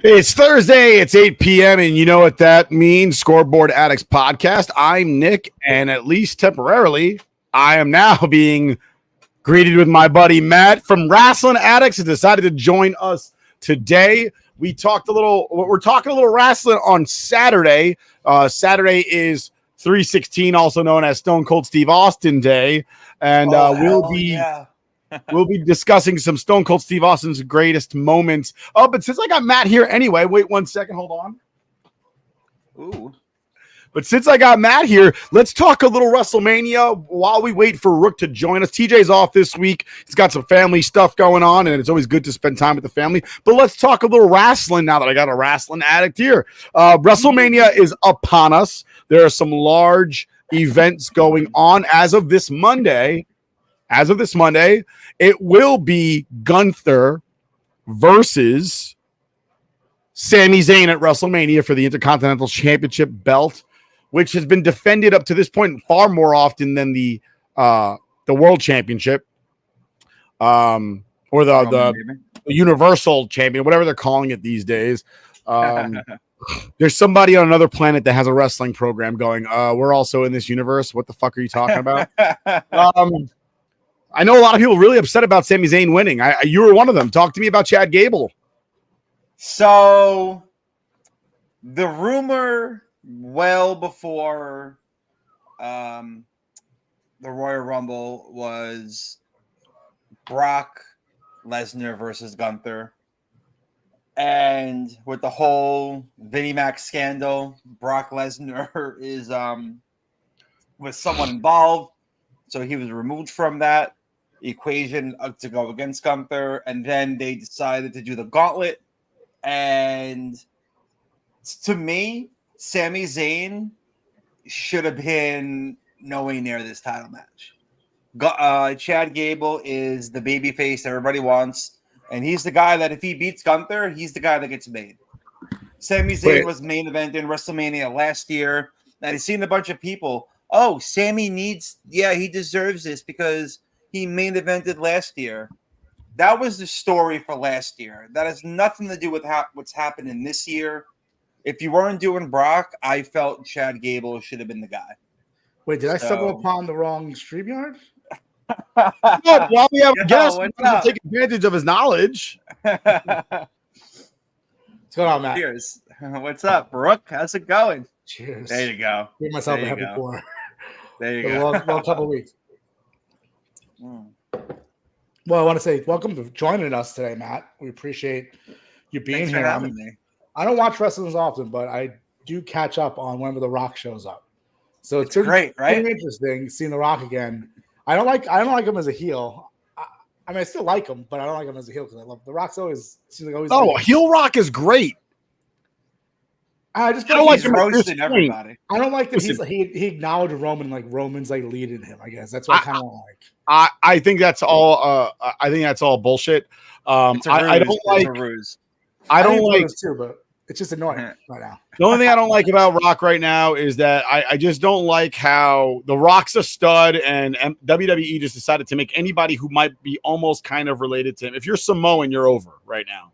It's Thursday, it's 8 p.m., and you know what that means. Scoreboard Addicts podcast. I'm Nick, and at least temporarily, I am now being greeted with my buddy Matt from Wrestling Addicts, who decided to join us today. We're talking a little wrestling on Saturday. Saturday is 3/16, also known as Stone Cold Steve Austin Day, and we'll be discussing some Stone Cold Steve Austin's greatest moments. Oh, but since I got Matt here anyway, wait 1 second, hold on. Ooh. But since I got Matt here, let's talk a little WrestleMania while we wait for Rook to join us. TJ's off this week. He's got some family stuff going on, and it's always good to spend time with the family. But let's talk a little wrestling now that I got a wrestling addict here. WrestleMania is upon us. There are some large events going on as of this Monday. It will be Gunther versus Sami Zayn at WrestleMania for the Intercontinental Championship belt, which has been defended up to this point far more often than the World Championship, or the Universal Champion, whatever they're calling it these days. There's somebody on another planet that has a wrestling program going. We're also in this universe. What the fuck are you talking about? I know a lot of people really upset about Sami Zayn winning. You were one of them. Talk to me about Chad Gable. So, the rumor well before the Royal Rumble was Brock Lesnar versus Gunther. And with the whole Vinnie Mac scandal, Brock Lesnar is with someone involved. So he was removed from that equation to go against Gunther, and then they decided to do the gauntlet. And to me, Sami Zayn should have been nowhere near this title match. Chad Gable is the babyface everybody wants, and he's the guy that if he beats Gunther, he's the guy that gets made. Sami Zayn was main event in WrestleMania last year, and I've seen a bunch of people. Oh, Sammy he deserves this because he main evented last year. That was the story for last year. That has nothing to do with what's happening this year. If you weren't doing Brock, I felt Chad Gable should have been the guy. Wait, did I stumble upon the wrong StreamYard? While we have a guest, we'll take advantage of his knowledge. What's going on, Matt? Cheers. What's up, Brooke? How's it going? Cheers. There you go. Give myself a happy pour. There you go. Long couple of weeks. Well, I want to say welcome to joining us today, Matt. We appreciate you being Thanks here. For having me. I don't watch wrestling as often, but I do catch up on whenever The Rock shows up. So it's great, right? Pretty interesting seeing The Rock again. I don't like him as a heel. I mean, I still like him, but I don't like him as a heel because I love The Rock's always seems like always. Oh, heel Rock is great. I don't like him roasting everybody. I don't like that he acknowledged Roman, like Roman's like leading him. I guess that's what I kind of like. I think that's all. I think that's all bullshit. I don't like. I don't like too, but it's just annoying right now. The only thing I don't like about Rock right now is that I just don't like how The Rock's a stud, and WWE just decided to make anybody who might be almost kind of related to him. If you're Samoan, you're over right now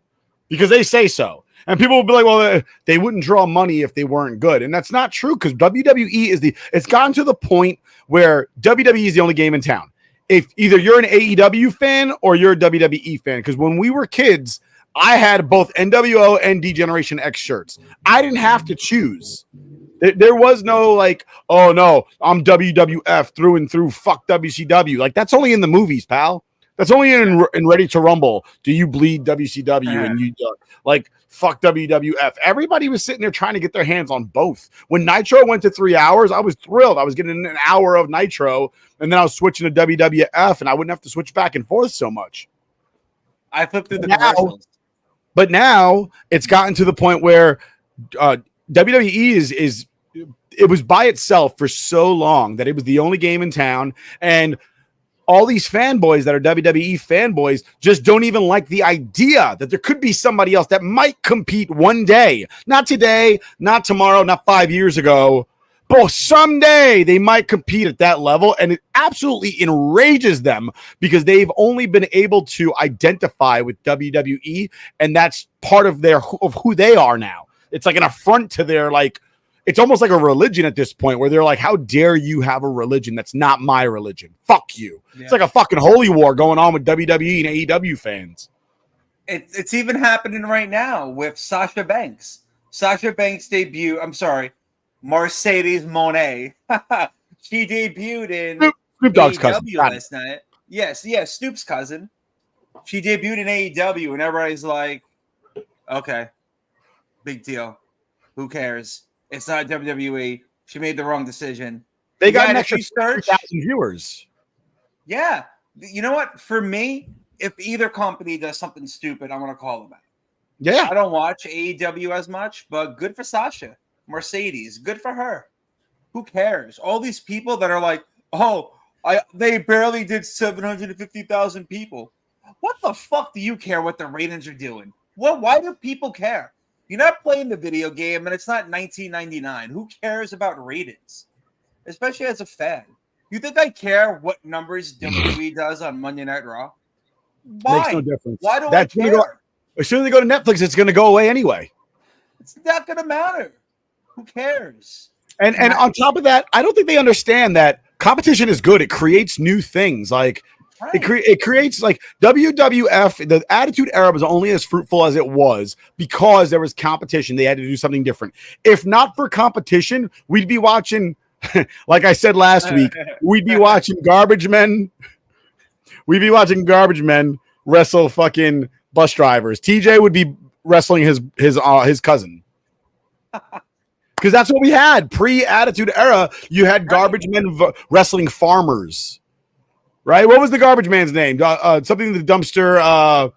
because they say so. And people will be like, well, they wouldn't draw money if they weren't good. And that's not true because WWE it's gotten to the point where WWE is the only game in town. If either you're an AEW fan or you're a WWE fan, because when we were kids, I had both NWO and D-Generation X shirts. I didn't have to choose. There was no like, oh no, I'm WWF through and through. Fuck WCW. Like that's only in the movies, pal. That's only in Ready to Rumble. Do you bleed WCW and you like fuck WWF? Everybody was sitting there trying to get their hands on both. When Nitro went to 3 hours, I was thrilled. I was getting an hour of Nitro, and then I was switching to WWF, and I wouldn't have to switch back and forth so much. I flipped through the commercials. But now it's gotten to the point where WWE is it was by itself for so long that it was the only game in town, and all these fanboys that are WWE fanboys just don't even like the idea that there could be somebody else that might compete one day. Not today, not tomorrow, not 5 years ago, but someday they might compete at that level. And it absolutely enrages them because they've only been able to identify with WWE. And that's part of who they are now. It's like an affront to their it's almost like a religion at this point where they're like, how dare you have a religion that's not my religion? Fuck you. Yeah. It's like a fucking holy war going on with WWE and AEW fans. It's even happening right now with Sasha Banks. Sasha Banks Mercedes Moné. She debuted in Snoop Dogg's cousin last night. Yes, Snoop's cousin. She debuted in AEW and everybody's like, okay, big deal. Who cares? It's not WWE. She made the wrong decision. They got an extra 3,000 viewers. Yeah. You know what? For me, if either company does something stupid, I'm going to call them out. Yeah. I don't watch AEW as much, but good for Sasha. Mercedes, good for her. Who cares? All these people that are like, they barely did 750,000 people. What the fuck do you care what the ratings are doing? Why do people care? You're not playing the video game, and it's not 1999. Who cares about ratings? Especially as a fan. You think I care what numbers WWE does on Monday Night Raw? Why? Makes no difference. Why do I care? As soon as they go to Netflix, it's going to go away anyway. It's not going to matter. Who cares? And on top of that, I don't think they understand that competition is good. It creates new things. Like, right. It creates like WWF, the Attitude Era was only as fruitful as it was because there was competition. They had to do something different. If not for competition, we'd be watching, like I said last week, we'd be watching garbage men. We'd be watching garbage men wrestle fucking bus drivers. TJ would be wrestling his cousin. Because that's what we had. Pre-Attitude Era, you had garbage men wrestling farmers. Right? What was the garbage man's name? Something in the dumpster. I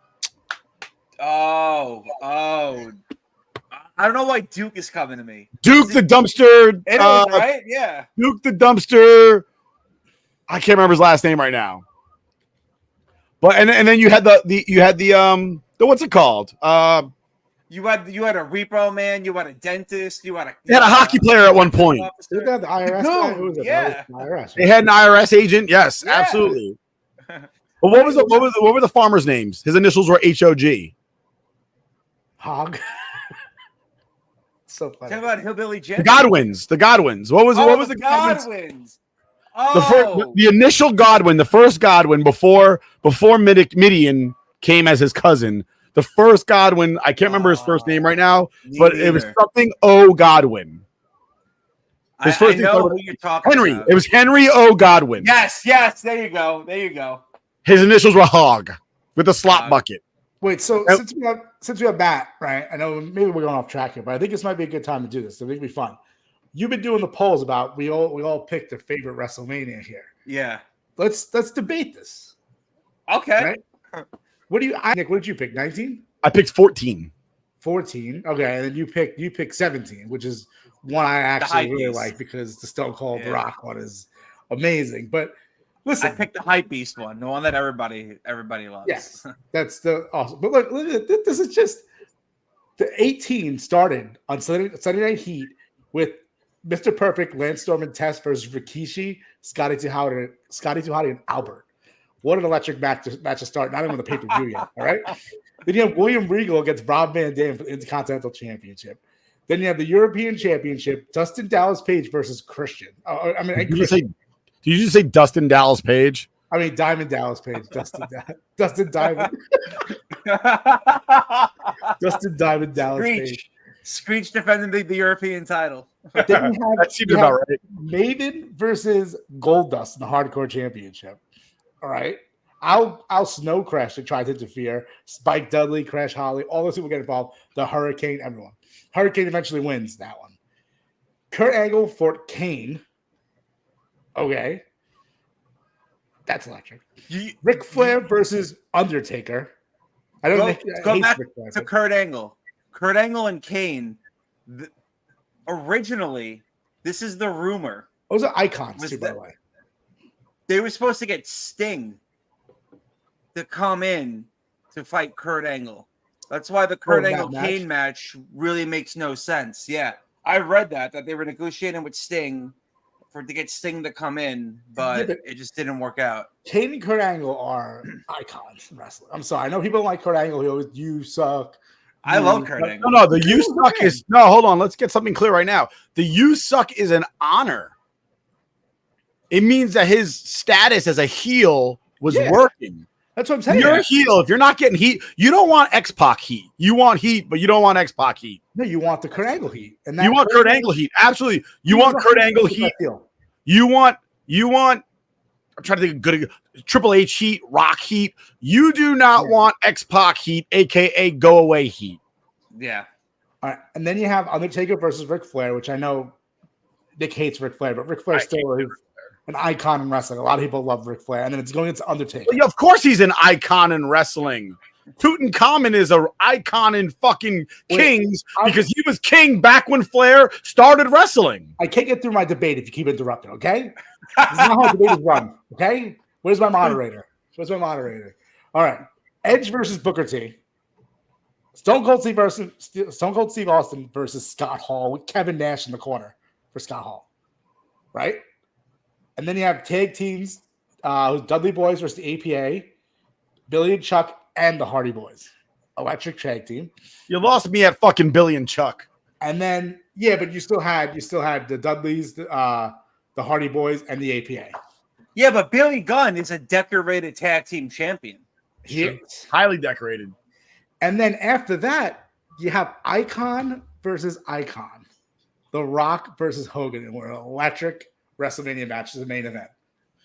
don't know why Duke is coming to me. Duke the dumpster. It is, right? Yeah. Duke the dumpster. I can't remember his last name right now. But and then you had the what's it called? You had a repo man. You had a dentist. You had a hockey player at one point. Did they have the IRS guy? Who was it? Yeah, IRS. They had an IRS agent. Yes, yeah. Absolutely. But what were the farmers' names? His initials were HOG. Hog. So funny. Talk about Hillbilly Jim. The Godwins. What was the Godwins? The initial Godwin, the first Godwin before Midian came as his cousin. The first Godwin, I can't remember his first name right now, but it was something O. Godwin. His first name who you're talking Henry. about. It was Henry O. Godwin. Yes. There you go. His initials were Hog with a slot bucket. Wait, so since we have Matt, right? I know maybe we're going off track here, but I think this might be a good time to do this. So it'll be fun. You've been doing the polls about we all picked their favorite WrestleMania here. Yeah. Let's debate this. Okay. Right? Nick, what did you pick? 19? I picked 14. 14. Okay, and then you picked 17, which is one I actually really like because the Stone Cold Rock one is amazing. But listen, I picked the hype beast one, the one that everybody loves. Yes, that's the awesome. But look at this is just the 18 started on Sunday Night Heat with Mr. Perfect, Lance Storm, and Test versus Rikishi, Scotty 2 Hotty, and Albert. What an electric match to start, not even the pay-per-view yet, all right? Then you have William Regal against Rob Van Dam for the Intercontinental Championship. Then you have the European Championship, Dustin Dallas Page versus Christian. Did you just say Dustin Dallas Page? I mean, Diamond Dallas Page. Dustin Diamond. Dustin Diamond Dallas Page. Screech defending the European title. Then That seems about right. Maven versus Goldust in the Hardcore Championship. All right. I'll Snow Crash to try to interfere. Spike Dudley, Crash Holly, all those people get involved. The Hurricane, everyone. Hurricane eventually wins that one. Kurt Angle fought Kane. Okay. That's electric. Ric Flair versus Undertaker. I don't think go back to Kurt Angle. Kurt Angle and Kane. Originally, this is the rumor. Those are icons, too, by the way. They were supposed to get Sting to come in to fight Kurt Angle. That's why the Kurt Angle Kane match really makes no sense. Yeah, I read that they were negotiating with Sting to get Sting to come in, but it just didn't work out. Kane and Kurt Angle are icons in wrestling. I'm sorry. I know people don't like Kurt Angle. He always, you suck. I love Kurt Angle. No, the you suck is no. Hold on, let's get something clear right now. The you suck is an honor. It means that his status as a heel was working. That's what I'm saying. You're a heel. If you're not getting heat, you don't want X-Pac heat. You want heat, but you don't want X-Pac heat. No, you want the Kurt Angle heat. And you want Kurt Angle heat. Absolutely. You want Kurt Angle heat. You want. I'm trying to think of good Triple H heat, Rock heat. You do not want X-Pac heat, aka go away heat. Yeah. All right, and then you have Undertaker versus Ric Flair, which I know Nick hates Ric Flair, but Ric Flair still is an icon in wrestling. A lot of people love Ric Flair, and then it's going into Undertaker. Well, yeah, of course, he's an icon in wrestling. Tutankhamun is an icon in fucking Kings because he was king back when Flair started wrestling. I can't get through my debate if you keep interrupting, okay? This is not how debate is run, okay? Where's my moderator? All right. Edge versus Booker T. Stone Cold Steve Austin versus Scott Hall with Kevin Nash in the corner for Scott Hall, right? And then you have tag teams, Dudley Boys versus the APA, Billy and Chuck, and the Hardy Boys. Electric tag team. You lost me at fucking Billy and Chuck. And then, but you still had the Dudleys, the Hardy Boys, and the APA. Yeah, but Billy Gunn is a decorated tag team champion. He is. Highly decorated. And then after that, you have Icon versus Icon. The Rock versus Hogan. And we're an electric WrestleMania match is the main event.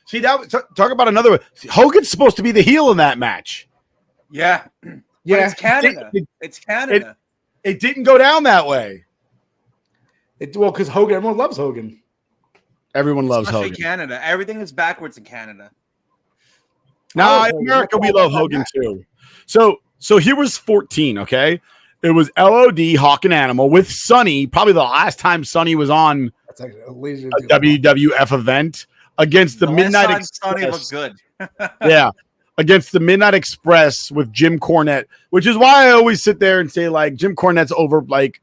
See, talk about another one. Hogan's supposed to be the heel in that match. Yeah. Yeah. But it's Canada. It's Canada. It didn't go down that way. Because Hogan, everyone loves Hogan. Everyone loves Hogan. Canada. Everything is backwards in Canada. Now, in America, we love Hogan too. So here was 14, okay? It was LOD, Hawk and Animal, with Sonny, probably the last time Sonny was on a WWF event against the Midnight Express. Sonny looked good. Yeah, against the Midnight Express with Jim Cornette, which is why I always sit there and say, like, Jim Cornette's over, like,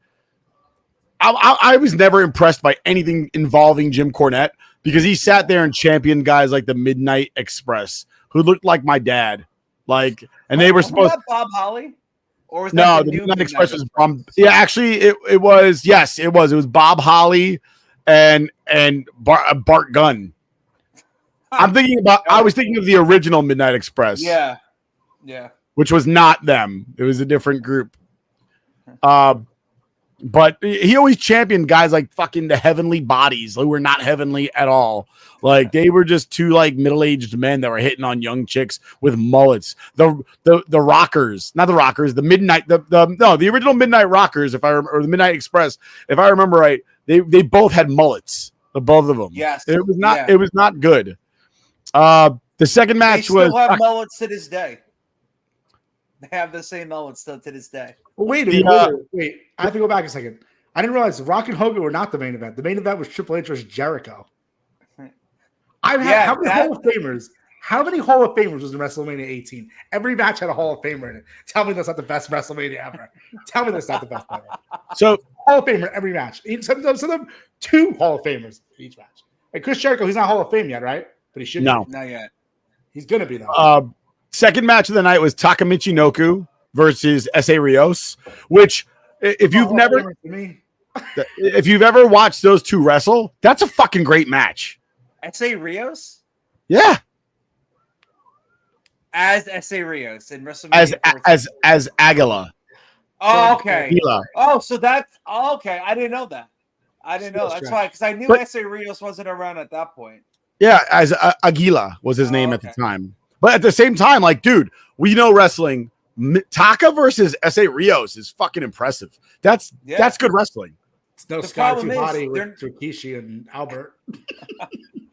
I was never impressed by anything involving Jim Cornette because he sat there and championed guys like the Midnight Express, who looked like my dad. Like, and they were supposed. Was that Bob Holly? Or was that the Midnight Express was actually it was. Yes, it was. It was Bob Holly and Bart Gunn. I was thinking of the original Midnight Express. Yeah. Which was not them. It was a different group. But he always championed guys like fucking the Heavenly Bodies, who were not heavenly at all. Like, they were just two like middle-aged men that were hitting on young chicks with mullets. The Rockers, not the Rockers, the Midnight, the original Midnight Rockers, or the Midnight Express, if I remember right, they both had mullets, the both of them. Yes, it was not good. The second match they still have mullets to this day. They have the same mullets still to this day. Well, wait a minute. Wait. I have to go back a second. I didn't realize Rock and Hogan were not the main event. The main event was Triple H versus Jericho. How many Hall of Famers? How many Hall of Famers was in WrestleMania 18? Every match had a Hall of Famer in it. Tell me that's not the best WrestleMania ever. Tell me that's not the best ever. So Hall of Famer every match. Some of them 2 Hall of Famers in each match. Like Chris Jericho, he's not Hall of Fame yet, right? But he should. No, not yet. He's gonna be though. Second match of the night was Taka Michinoku versus S.A. Rios, which if you've ever watched those two wrestle, that's a fucking great match. S.A. Rios? Yeah. As S.A. Rios in WrestleMania as Aguila. Oh, okay. Aguila. Oh, so that's okay. I didn't know that. I didn't know. That's why, because I knew S.A. Rios wasn't around at that point. Yeah, as Aguila was his name at the time. But at the same time, like, dude, we know wrestling. Taka versus S.A. Rios is fucking impressive. That's good wrestling. It's no Sky Too Hottie with Rikishi and Albert.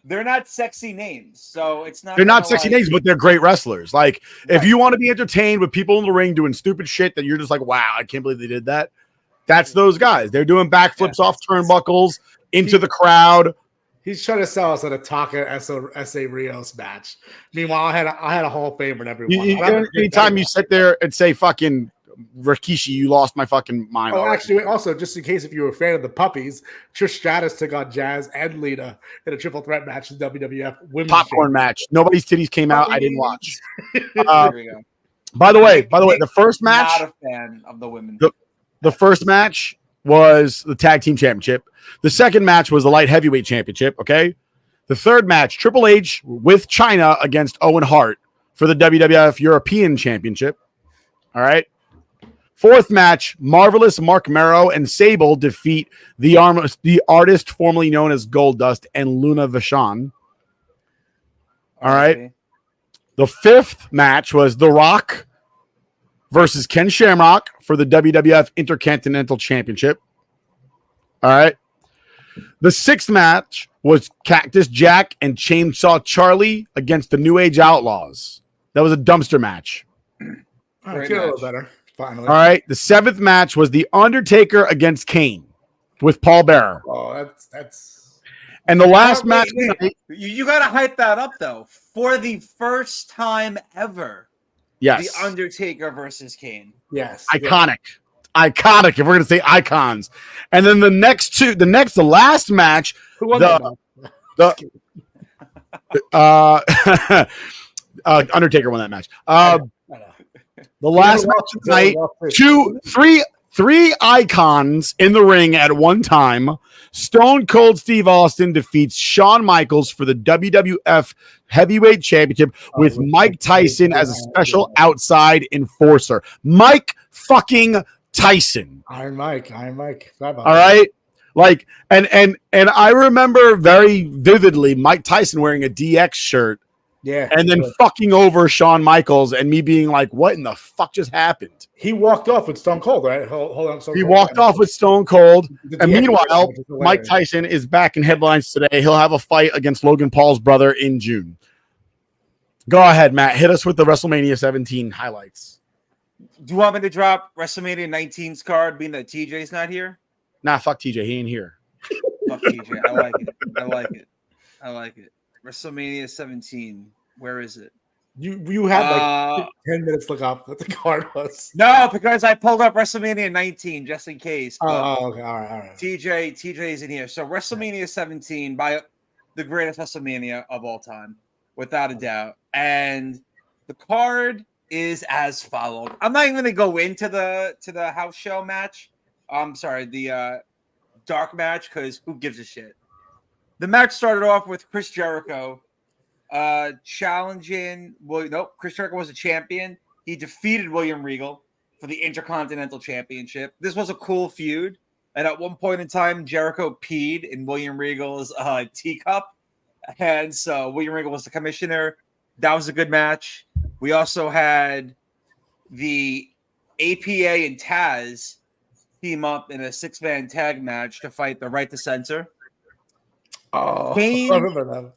They're not sexy names, so it's not. They're not sexy names, but they're great wrestlers. Like, if you want to be entertained with people in the ring doing stupid shit that you're just like, wow, I can't believe they did that. That's those guys. They're doing backflips off turnbuckles into the crowd. He's trying to sell us at a Taka S.A. Rios match. Meanwhile, I had a Hall of Famer in every one. Anytime you sit there and say fucking Rikishi, you lost my fucking mind. Oh, actually, also, just in case if you were a fan of the puppies, Trish Stratus took on Jazz and Lita in a triple threat match in WWF Women's Popcorn match. Nobody's titties came out. I didn't watch. There we go. By the way, the first match. Not a fan of the women. The first match was the tag team championship. The second match was the light heavyweight championship. Okay. The third match, Triple H with China against Owen Hart for the WWF European Championship. All right. Fourth match, Marvelous Mark Merrow and Sable defeat the artist formerly known as Goldust and Luna Vachon. All right. The fifth match was The Rock versus Ken Shamrock for the WWF Intercontinental Championship. All right. The sixth match was Cactus Jack and Chainsaw Charlie against the New Age Outlaws. That was a dumpster match. I feel a little better. Finally. All right. The seventh match was The Undertaker against Kane with Paul Bearer. Oh, that's. And the last match. You got to hype that up, though. For the first time ever. Yes. The Undertaker versus Kane. Yes. Iconic. Iconic, if we're going to say icons. And then the last match. Who won that? Undertaker won that match. The last match of the night, three icons in the ring at one time. Stone Cold Steve Austin defeats Shawn Michaels for the WWF Heavyweight Championship with Mike Tyson as a special outside enforcer. Mike fucking Tyson. Iron Mike. All right. Like, and I remember very vividly Mike Tyson wearing a DX shirt. Yeah. And then fucking over Shawn Michaels and me being like, what in the fuck just happened? He walked off with Stone Cold, right? Hold on. He walked off with Stone Cold. And meanwhile, Mike Tyson is back in headlines today. He'll have a fight against Logan Paul's brother in June. Go ahead, Matt. Hit us with the WrestleMania 17 highlights. Do you want me to drop WrestleMania 19's card, being that TJ's not here? Nah, fuck TJ. He ain't here. Fuck TJ. I like it. WrestleMania 17. Where is it? You had like 10 minutes to look up what the card was. No, because I pulled up WrestleMania 19 just in case. Oh, okay. All right. TJ is in here. So WrestleMania 17 by the greatest WrestleMania of all time, without a doubt. And the card is as followed. I'm not even going to go into the house show match. I'm sorry, the dark match, because who gives a shit? The match started off with Chris Jericho challenging. Chris Jericho was a champion. He defeated William Regal for the Intercontinental Championship. This was a cool feud. And at one point in time, Jericho peed in William Regal's teacup. And so William Regal was the commissioner. That was a good match. We also had the APA and Taz team up in a 6-man tag match to fight the Right to Censor. Oh, Kane, I remember that.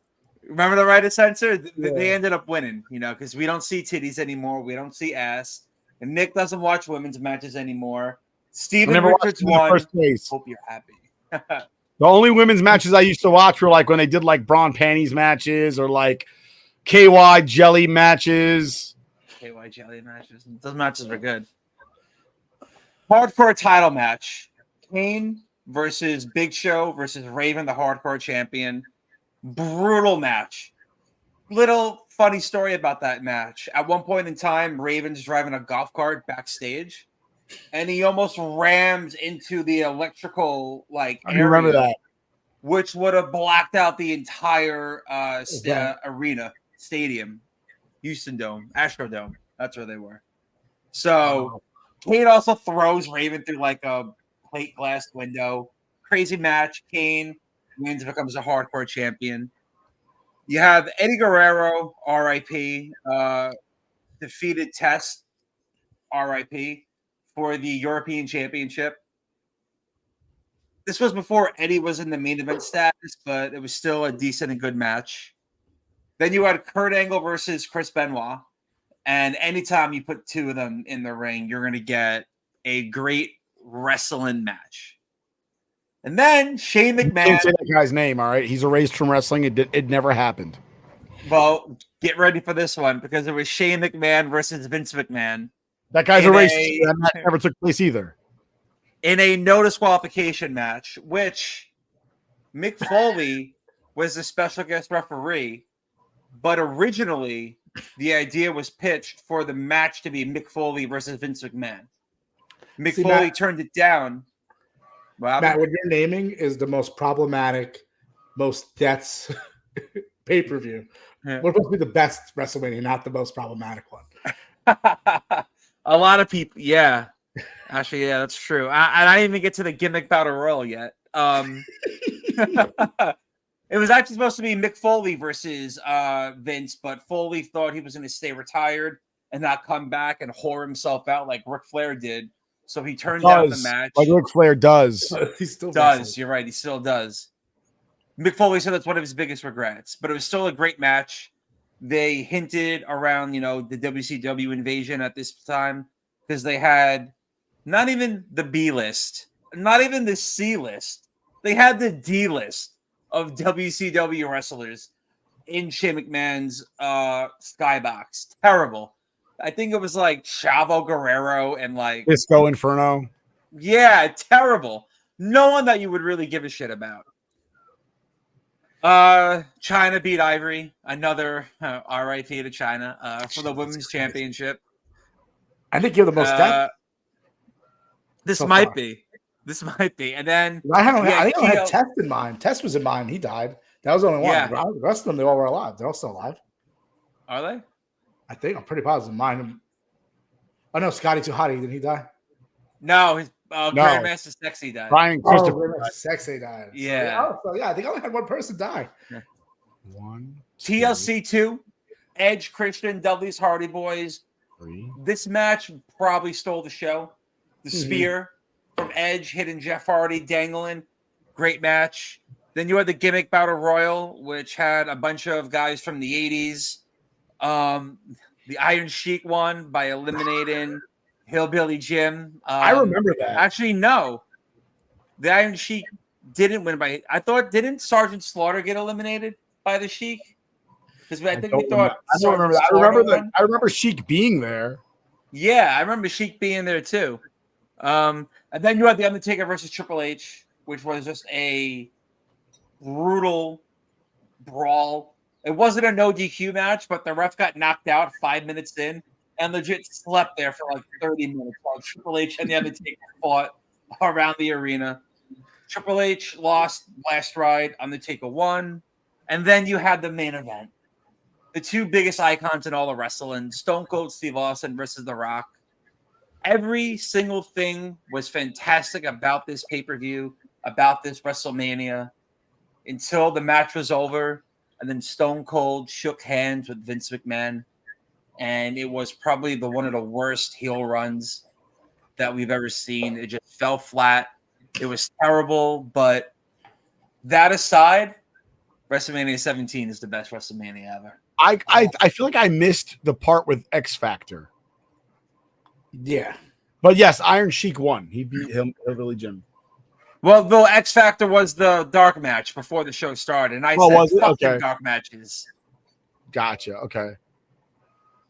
Remember the Right to Censor? Yeah. They ended up winning, because we don't see titties anymore. We don't see ass. And Nick doesn't watch women's matches anymore. Steven Richards won. First place. Hope you're happy. The only women's matches I used to watch were like when they did like brawn panties matches or like KY jelly matches. KY jelly matches. Those matches were good. Hardcore title match. Kane versus Big Show versus Raven, the hardcore champion. Brutal match. Little funny story about that match. At one point in time, Raven's driving a golf cart backstage, and he almost rams into the electrical I area, remember that, which would have blacked out the entire arena, stadium, Houston Dome, Astrodome. That's where they were. So Kane also throws Raven through like a plate glass window. Crazy match. Kane wins, becomes a hardcore champion. You have Eddie Guerrero, RIP, defeated Test, RIP, for the European Championship. This was before Eddie was in the main event status, but it was still a decent and good match. Then you had Kurt Angle versus Chris Benoit. And anytime you put two of them in the ring, you're going to get a great wrestling match. And then Shane McMahon. Don't say that guy's name, all right? He's erased from wrestling. It never happened. Well, get ready for this one because it was Shane McMahon versus Vince McMahon. That guy's erased. That never took place either. In a no disqualification match, which Mick Foley was the special guest referee, but originally the idea was pitched for the match to be Mick Foley versus Vince McMahon. Mick Foley Matt, turned it down. Matt, what you're naming is the most problematic, most deaths pay-per-view. Yeah. We're supposed to be the best WrestleMania, not the most problematic one. A lot of people, yeah. Actually, yeah, that's true. I didn't even get to the gimmick battle royal yet. It was actually supposed to be Mick Foley versus Vince, but Foley thought he was going to stay retired and not come back and whore himself out like Ric Flair did. So he turned down the match. Like Ric Flair does. He still does. Wrestling. You're right. He still does. Mick Foley said that's one of his biggest regrets, but it was still a great match. They hinted around, the WCW invasion at this time because they had not even the B list, not even the C list. They had the D list of WCW wrestlers in Shane McMahon's skybox. Terrible. I think it was like Chavo Guerrero and like Disco Inferno. Yeah, terrible. No one that you would really give a shit about. China beat Ivory, another RIP to China for the women's championship. I think you're the most dead. This might be. And then I think I had Test in mind. Test was in mind. He died. That was the only one. Yeah. The rest of them, they all were alive. They're all still alive. Are they? I think I'm pretty positive. Mine. Oh no, Scotty Too Hottie. Did he die? No, his Grandmaster Sexy died. Brian Christopher. Sexy died. Yeah. So I think I only had one person die. One. TLC 2, Edge, Christian, Dudley's Hardy Boys. 3. This match probably stole the show. The spear from Edge hitting Jeff Hardy, dangling. Great match. Then you had the gimmick battle royal, which had a bunch of guys from the 80s. The Iron Sheik won by eliminating Hillbilly Jim. I remember that. Actually, no. The Iron Sheik didn't win by. I thought, didn't Sergeant Slaughter get eliminated by the Sheik? Because I think we thought. I don't remember that. I remember Sheik being there. Yeah, I remember Sheik being there too. And then you had the Undertaker versus Triple H, which was just a brutal brawl. It wasn't a no DQ match, but the ref got knocked out 5 minutes in and legit slept there for like 30 minutes while Triple H and the Undertaker fought around the arena. Triple H lost last ride, Undertaker won. And then you had the main event. The two biggest icons in all of wrestling, Stone Cold Steve Austin versus The Rock. Every single thing was fantastic about this pay-per-view, about this WrestleMania, until the match was over. And then Stone Cold shook hands with Vince McMahon. And it was probably one of the worst heel runs that we've ever seen. It just fell flat. It was terrible. But that aside, WrestleMania 17 is the best WrestleMania ever. I feel like I missed the part with X Factor. Yeah. But yes, Iron Sheik won. He beat him, Hillbilly Jim. Well, the X Factor was the dark match before the show started. And I said, fuck them dark matches. Gotcha. Okay.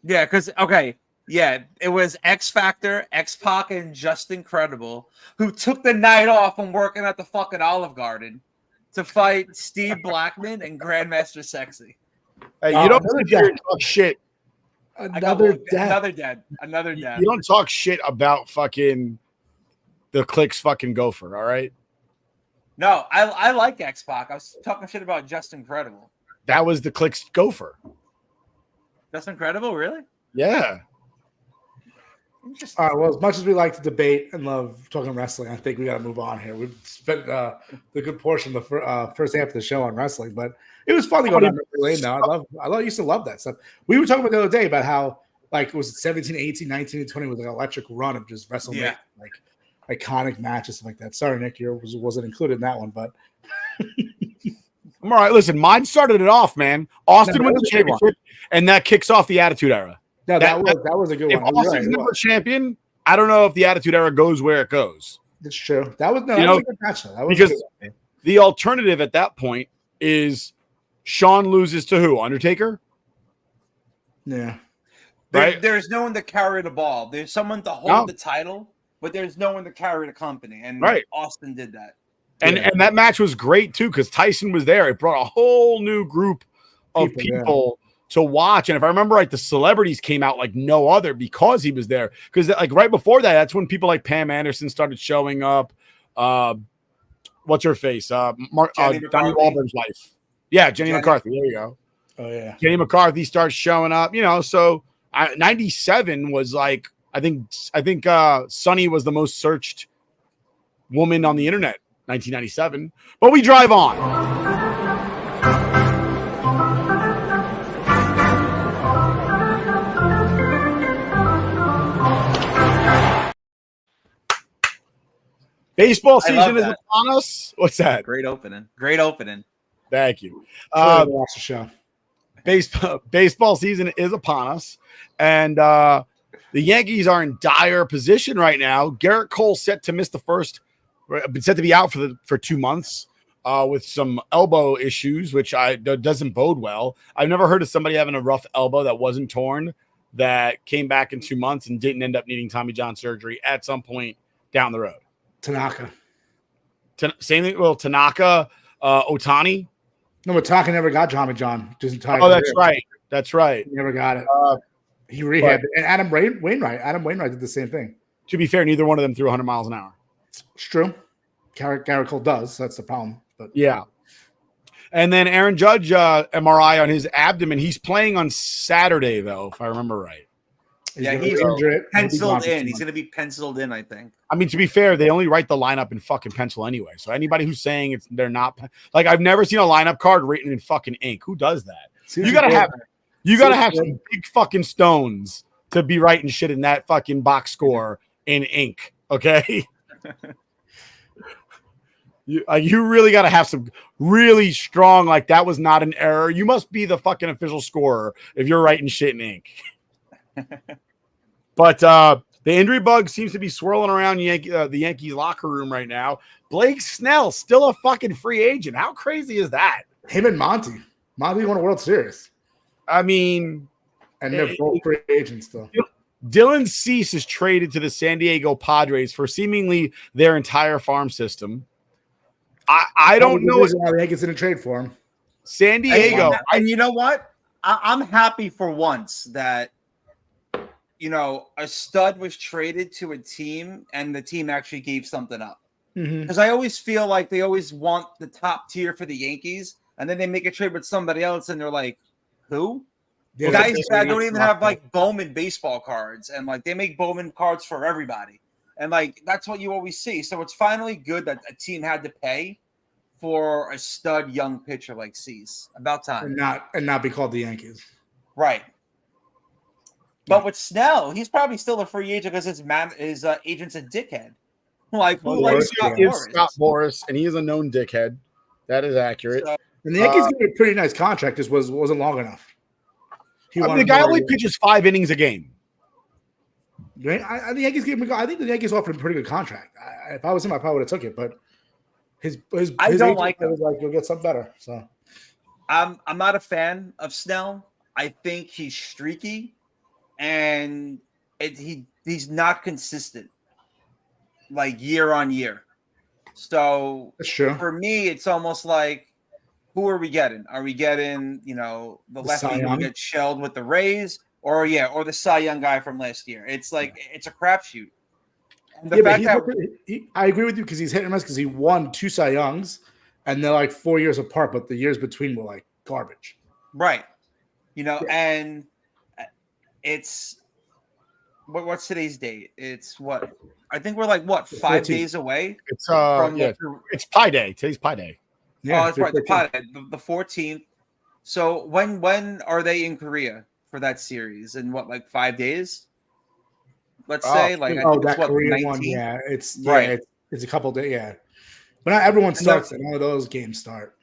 Yeah, because, it was X Factor, X-Pac, and Just Incredible, who took the night off from working at the fucking Olive Garden to fight Steve Blackman and Grandmaster Sexy. Hey, you don't talk shit. Another dead. You don't talk shit about fucking the Click's fucking gopher, all right? No, I like X-Pac. I was talking shit about Just Incredible. That was the Click's gopher. Just Incredible, really? Yeah. Interesting. All right. Well, as much as we like to debate and love talking wrestling, I think we got to move on here. We've spent the good portion of the first half of the show on wrestling, but it was fun to go down memory lane. Though I used to love that stuff. We were talking about the other day about how like it was 17, 18, 19, and 20 was like an electric run of just WrestleMania, like iconic matches and like that. Sorry, Nick, yours wasn't included in that one, but I'm all right. Listen, mine started it off, man. Austin wins the championship, and that kicks off the Attitude Era. No, that was a good if one. Austin's never champion, I don't know if the Attitude Era goes where it goes. It's true. That was a good match. That was because the alternative at that point is Shawn loses to who? Undertaker? Yeah. There's no one to carry the ball. There's someone to hold the title, but there's no one to carry the company. And Austin did that. And that match was great too because Tyson was there. It brought a whole new group of people to watch. And if I remember right, the celebrities came out like no other because he was there. Because like right before that, that's when people like Pam Anderson started showing up. What's her face? Donnie Wahlberg's wife. Yeah, Jenny McCarthy. There you go. Oh yeah. Jenny McCarthy starts showing up. So 97 was like I think Sunny was the most searched woman on the internet. 1997, but we drive on. Baseball season is upon us. What's that? Great opening. Great opening. Thank you. Watch the show. Baseball season is upon us, and the Yankees are in dire position right now. Garrett Cole set to miss the first. Been said to be out for 2 months with some elbow issues, which doesn't bode well. I've never heard of somebody having a rough elbow that wasn't torn that came back in 2 months and didn't end up needing Tommy John surgery at some point down the road. Tanaka. Same thing. Well, Tanaka, Otani. No, but Tanaka never got Tommy John. Oh, that's right. That's right. He never got it. He rehabbed it. And Adam Wainwright did the same thing. To be fair, neither one of them threw 100 miles an hour. It's true. Garrett Cole does. That's the problem. But yeah. And then Aaron Judge MRI on his abdomen. He's playing on Saturday, though, if I remember right. He's penciled in. He's going to be penciled in, I think. I mean, to be fair, they only write the lineup in fucking pencil anyway. So anybody who's saying they're not like I've never seen a lineup card written in fucking ink. Who does that? You gotta have some big fucking stones to be writing shit in that fucking box score in ink. Okay. You really got to have some really strong, like that was not an error. You must be the fucking official scorer if you're writing shit in ink. But the injury bug seems to be swirling around the Yankees locker room right now. Blake Snell still a fucking free agent. How crazy is that? Him and Monty. Monty won a World Series. I mean, and they're both free agents still. Dylan Cease is traded to the San Diego Padres for seemingly their entire farm system. I don't know why the Yankees didn't trade for him. San Diego. And you know what? I'm happy for once that, a stud was traded to a team and the team actually gave something up. Because I always feel like they always want the top tier for the Yankees, and then they make a trade with somebody else, and they're like, who? Yeah, guys that don't even have like Bowman baseball cards, and like they make Bowman cards for everybody. And like that's what you always see. So it's finally good that a team had to pay for a stud young pitcher like Cease. About time. And not be called the Yankees. Right. But with Snell, he's probably still a free agent because his agent's a dickhead. Like who likes Scott Boras? Scott Boras, and he is a known dickhead. That is accurate. And the Yankees gave a pretty nice contract, just wasn't long enough. The guy only pitches 5 innings a game. I think the Yankees offered him a pretty good contract. If I was him, I probably would have took it. But his I don't like him. Was like, you'll get something better. So I'm not a fan of Snell. I think he's streaky, and he's not consistent, like year on year. So that's true. For me, it's almost like, who are we getting? Are we getting, the lefty who gets shelled with the Rays, or the Cy Young guy from last year? It's like it's a crapshoot. I agree with you because he's hit and miss because he won 2 Cy Youngs, and they're like 4 years apart, but the years between were like garbage. Right. And it's what's today's date? It's what? I think we're like what 5 14th. days away. It's from it's Pi Day. Today's Pi Day. Yeah, that's right. The 14th. So when are they in Korea for that series? In what, like 5 days? Let's say like I think that it's what, Korean 19th? one. Yeah, it's right. It's a couple days. Yeah, but not everyone starts. None of those games start.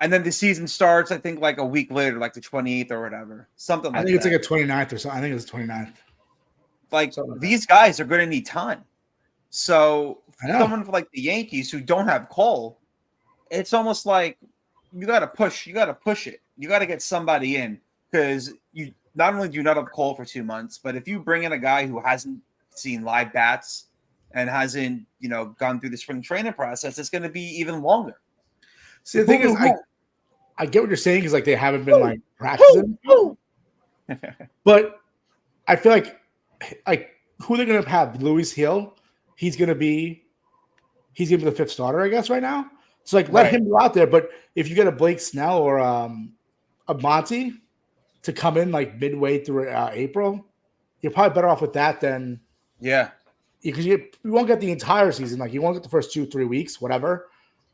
And then the season starts, I think, like a week later, like the 28th or whatever. Something like that. I think it's like a 29th or something. I think it's 29th. Like these guys are going to need time. So someone for like the Yankees who don't have Cole, it's almost like you got to push. You got to push it. You got to get somebody in because you not only do you not have Cole for 2 months, but if you bring in a guy who hasn't seen live bats and hasn't, gone through the spring training process, it's going to be even longer. See, the thing is, I get what you're saying because like they haven't been like practicing, but I feel like who they're gonna have? Luis Hill. He's gonna be the fifth starter, I guess, right now. So like let him go out there. But if you get a Blake Snell or a Monty to come in like midway through April, you're probably better off with that than because you won't get the entire season. Like you won't get the first 2-3 weeks, whatever.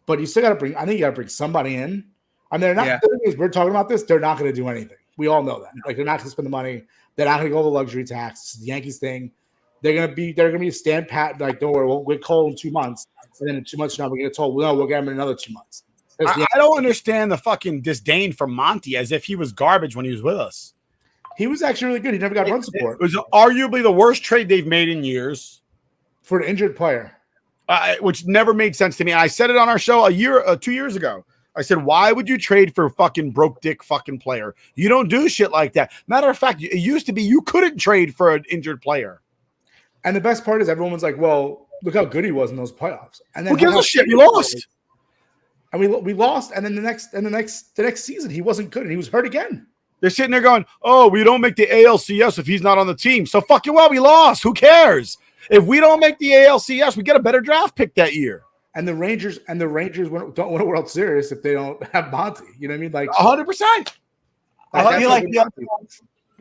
But you still got to bring. I think you got to bring somebody in. And they're not. The thing is, we're talking about this. They're not going to do anything. We all know that. Like they're not going to spend the money. They're not going to go the luxury tax. It's the Yankees thing. They're going to be stand pat. Like don't worry, we'll get Cole in 2 months, and then in 2 months from now we get told, no, we'll get him in another 2 months. I don't understand the fucking disdain for Monty as if he was garbage when he was with us. He was actually really good. He never got run support. It was arguably the worst trade they've made in years for an injured player. Which never made sense to me. I said it on our show 2 years ago. I said, why would you trade for a fucking broke dick fucking player? You don't do shit like that. Matter of fact, it used to be you couldn't trade for an injured player. And the best part is everyone was like, well, look how good he was in those playoffs. And then who gives a shit? We lost. And we lost. And then the next season, he wasn't good and he was hurt again. They're sitting there going, oh, we don't make the ALCS if he's not on the team. So fucking well, we lost. Who cares? If we don't make the ALCS, we get a better draft pick that year. And the Rangers don't win a World Series if they don't have Monty. You know what I mean? Like 100%. I feel like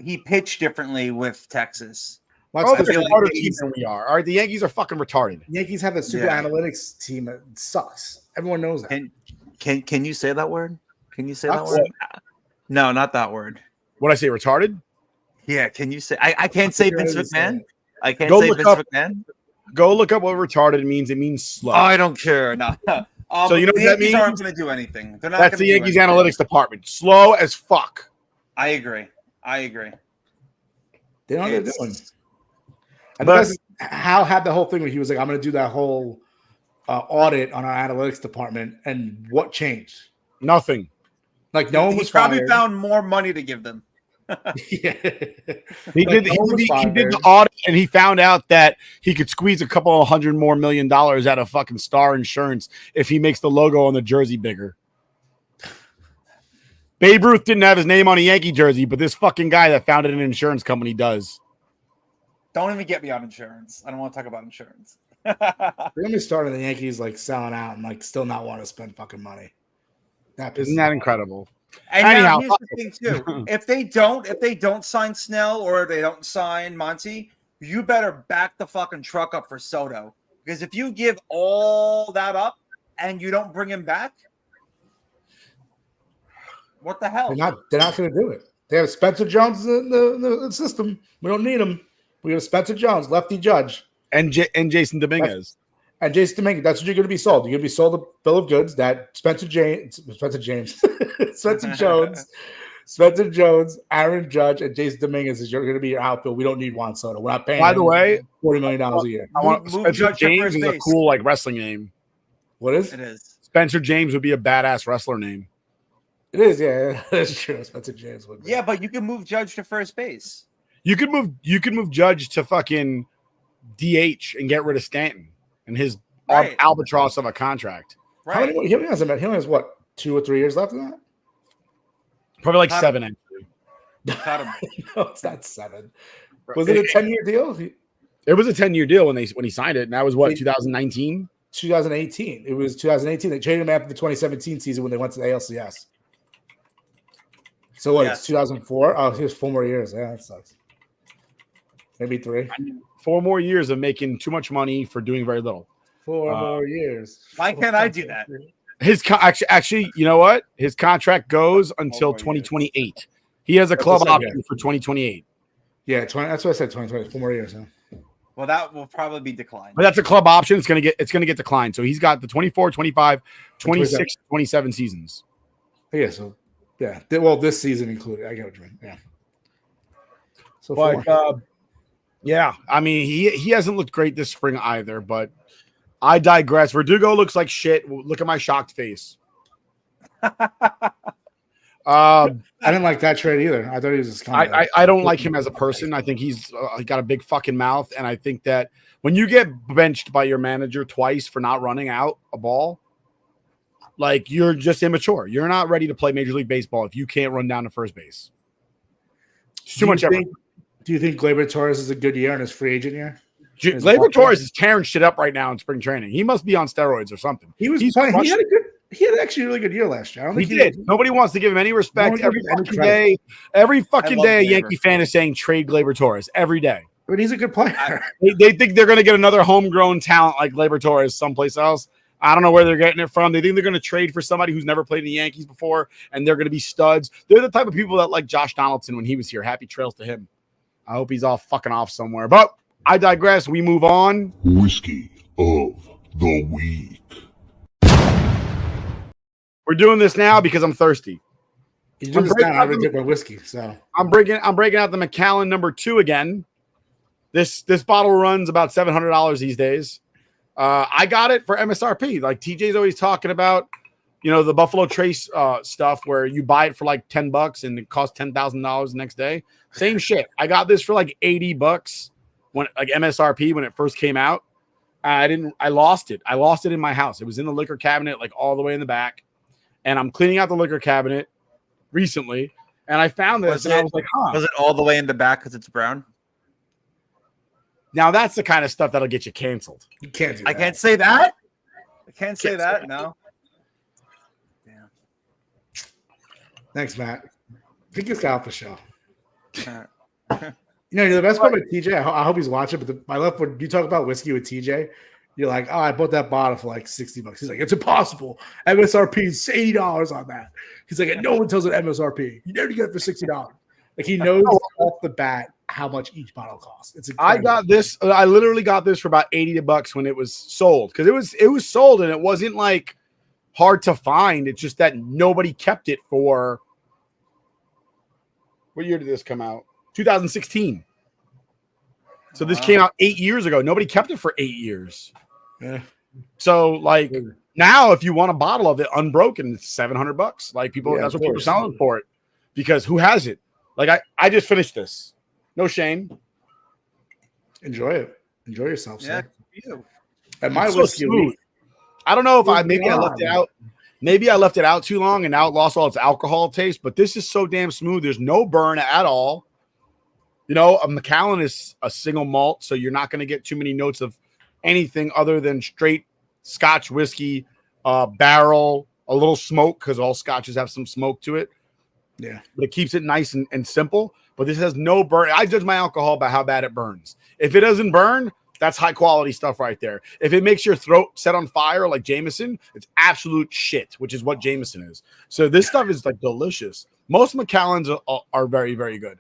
he pitched differently with Texas. Well, they're smarter team than we are. All right, the Yankees are fucking retarded. The Yankees have a super analytics team that sucks. Everyone knows that. Can you say that word? Can you say that word? No, not that word. What I say, retarded? Yeah. Can you say? I can't say Vince McMahon. I can't say Vince McMahon. Go look up what retarded means. It means slow. Oh, I don't care. No. So you know what that means? The Yankees aren't going to do anything. They're not. That's the Yankees analytics department. Slow as fuck. I agree. They don't know what they're doing. And Hal had the whole thing where he was like, I'm going to do that whole audit on our analytics department. And what changed? Nothing. Like no one was probably found more money to give them. He did the audit and he found out that he could squeeze a couple of $100 more million out of fucking Star Insurance if he makes the logo on the jersey bigger. Babe Ruth didn't have his name on a Yankee jersey, but this fucking guy that founded an insurance company does. Don't even get me on insurance. I don't want to talk about insurance. Let me start on the Yankees like selling out and like still not want to spend fucking money. Isn't that incredible? And anyhow, here's the thing too: if they don't sign Snell or they don't sign Monty, you better back the fucking truck up for Soto. Because if you give all that up and you don't bring him back, what the hell? They're not going to do it. They have Spencer Jones in the system. We don't need him. We have Spencer Jones, lefty judge, and Jason Dominguez. And Jason Dominguez, that's what you're going to be sold. You're going to be sold a bill of goods that Spencer Jones, Aaron Judge, and Jason Dominguez is going to be your outfield. We don't need Juan Soto. We're not paying. By the way, $40 million a year. I want Spencer James is a cool like wrestling name. What is it? Is Spencer James would be a badass wrestler name. It is, yeah, that's true. Spencer James would be. Yeah, but you can move Judge to first base. You could move Judge to fucking DH and get rid of Stanton and his albatross of a contract. Right. He only has what, 2 or 3 years left of that? Probably like 7, actually. No, it's not 7. Was it a 10-year deal? It was a 10-year deal when he signed it, and that was what, 2019? 2018. It was 2018. They traded him after the 2017 season when they went to the ALCS. So what? It's 2004. Oh, he has 4 more years. Yeah, that sucks. maybe 3. 4 more years of making too much money for doing very little. 4 more years. Why can't I do that? His actually, you know what? His contract goes until 2028. He has a club option for 2028. Yeah, 20. That's what I said. 2020. 4 more years. Huh? Well, that will probably be declined. But that's a club option. It's gonna get declined. So he's got the 24, 25, 26, 27 seasons. Yeah. So yeah. Well, this season included. I get what you mean. Yeah. So, but yeah, I mean, he hasn't looked great this spring either. But I digress. Verdugo looks like shit. Look at my shocked face. I didn't like that trade either. I thought he was a scumbag. I don't like him as a person. I think he's got a big fucking mouth, and I think that when you get benched by your manager twice for not running out a ball, like you're just immature. You're not ready to play Major League Baseball if you can't run down to first base. It's too much effort. Do you think Gleyber Torres is a good year in his free agent year? Gleyber Torres is tearing shit up right now in spring training. He must be on steroids or something. He's playing. He had actually a really good year last year. I don't think he did. Nobody wants to give him any respect. Every fucking day, a Yankee fan is saying trade Gleyber Torres every day. But he's a good player. They think they're going to get another homegrown talent like Gleyber Torres someplace else. I don't know where they're getting it from. They think they're going to trade for somebody who's never played in the Yankees before, and they're going to be studs. They're the type of people that like Josh Donaldson when he was here. Happy trails to him. I hope he's all fucking off somewhere. But I digress. We move on. Whiskey of the week. We're doing this now because I'm thirsty. I already took my whiskey, so I'm breaking out the Macallan number 2 again. This bottle runs about $700 these days. I got it for MSRP. Like TJ's always talking about, the Buffalo Trace stuff where you buy it for like $10 and it costs $10,000 the next day. Same shit. I got this for like $80 when like MSRP when it first came out. I lost it. I lost it in my house. It was in the liquor cabinet, like all the way in the back. And I'm cleaning out the liquor cabinet recently, and I found this, and I was like, huh. Was it all the way in the back because it's brown? Now, that's the kind of stuff that'll get you canceled. You can't do that. I can't say that. I can't say that, no. Damn. Thanks, Matt. Pick this guy off the show. The best part about TJ, I hope he's watching, but I love when you talk about whiskey with TJ. You're like, oh, I bought that bottle for like $60. He's like, it's impossible. MSRP is $80 on that. He's like, no one tells it MSRP. You never get it for $60. Like he knows off the bat how much each bottle costs. It's incredible. I got this. I literally got this for about $80 when it was sold because it was sold and it wasn't like hard to find. It's just that nobody kept it for. What year did this come out? 2016. So this came out 8 years ago. Nobody kept it for 8 years. Yeah. So like now, if you want a bottle of it unbroken, it's $700. Like people, that's what people are selling for it because who has it? Like I just finished this. No shame. Enjoy it. Enjoy yourself. Yeah. You. And my whiskey smooth. I don't know if I left it out. Maybe I left it out too long and now it lost all its alcohol taste. But this is so damn smooth. There's no burn at all. A Macallan is a single malt, so you're not going to get too many notes of anything other than straight Scotch whiskey, barrel, a little smoke because all Scotches have some smoke to it. Yeah, but it keeps it nice and simple. But this has no burn. I judge my alcohol by how bad it burns. If it doesn't burn, that's high quality stuff right there. If it makes your throat set on fire like Jameson, it's absolute shit, which is what Jameson is. So this stuff is like delicious. Most Macallans are very, very good.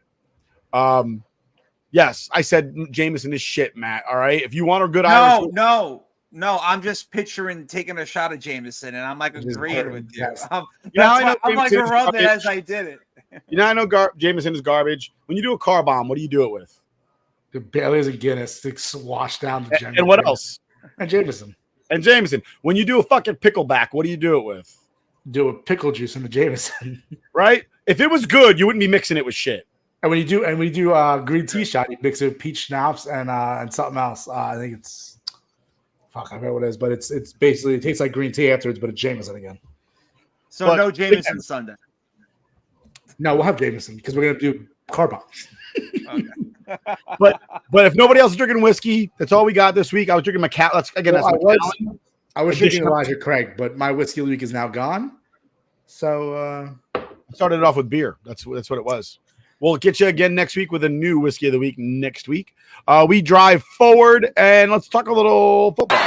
Yes, I said Jameson is shit, Matt. All right. If you want a good Irish. No. I'm just picturing taking a shot of Jameson, and I'm like agreeing with you. I'm like rubbing it as I did it. I know Jameson is garbage. When you do a car bomb, what do you do it with? The Bailey's and Guinness, they wash down the Jameson. And what else? And Jameson. When you do a fucking pickleback, what do you do it with? Do a pickle juice in the Jameson. Right? If it was good, you wouldn't be mixing it with shit. And when you do green tea shot, you mix it with peach schnapps and something else. I think it's I don't know what it is, but it's basically it tastes like green tea afterwards, but it's Jameson again. So no Jameson Sunday. No, we'll have Jameson because we're gonna do car bombs. Okay. but if nobody else is drinking whiskey, that's all we got this week. I was drinking Macallan. I was drinking Elijah Craig, but my whiskey of the week is now gone. So I started it off with beer. That's what it was. We'll get you again next week with a new Whiskey of the Week next week. We drive forward, and let's talk a little football.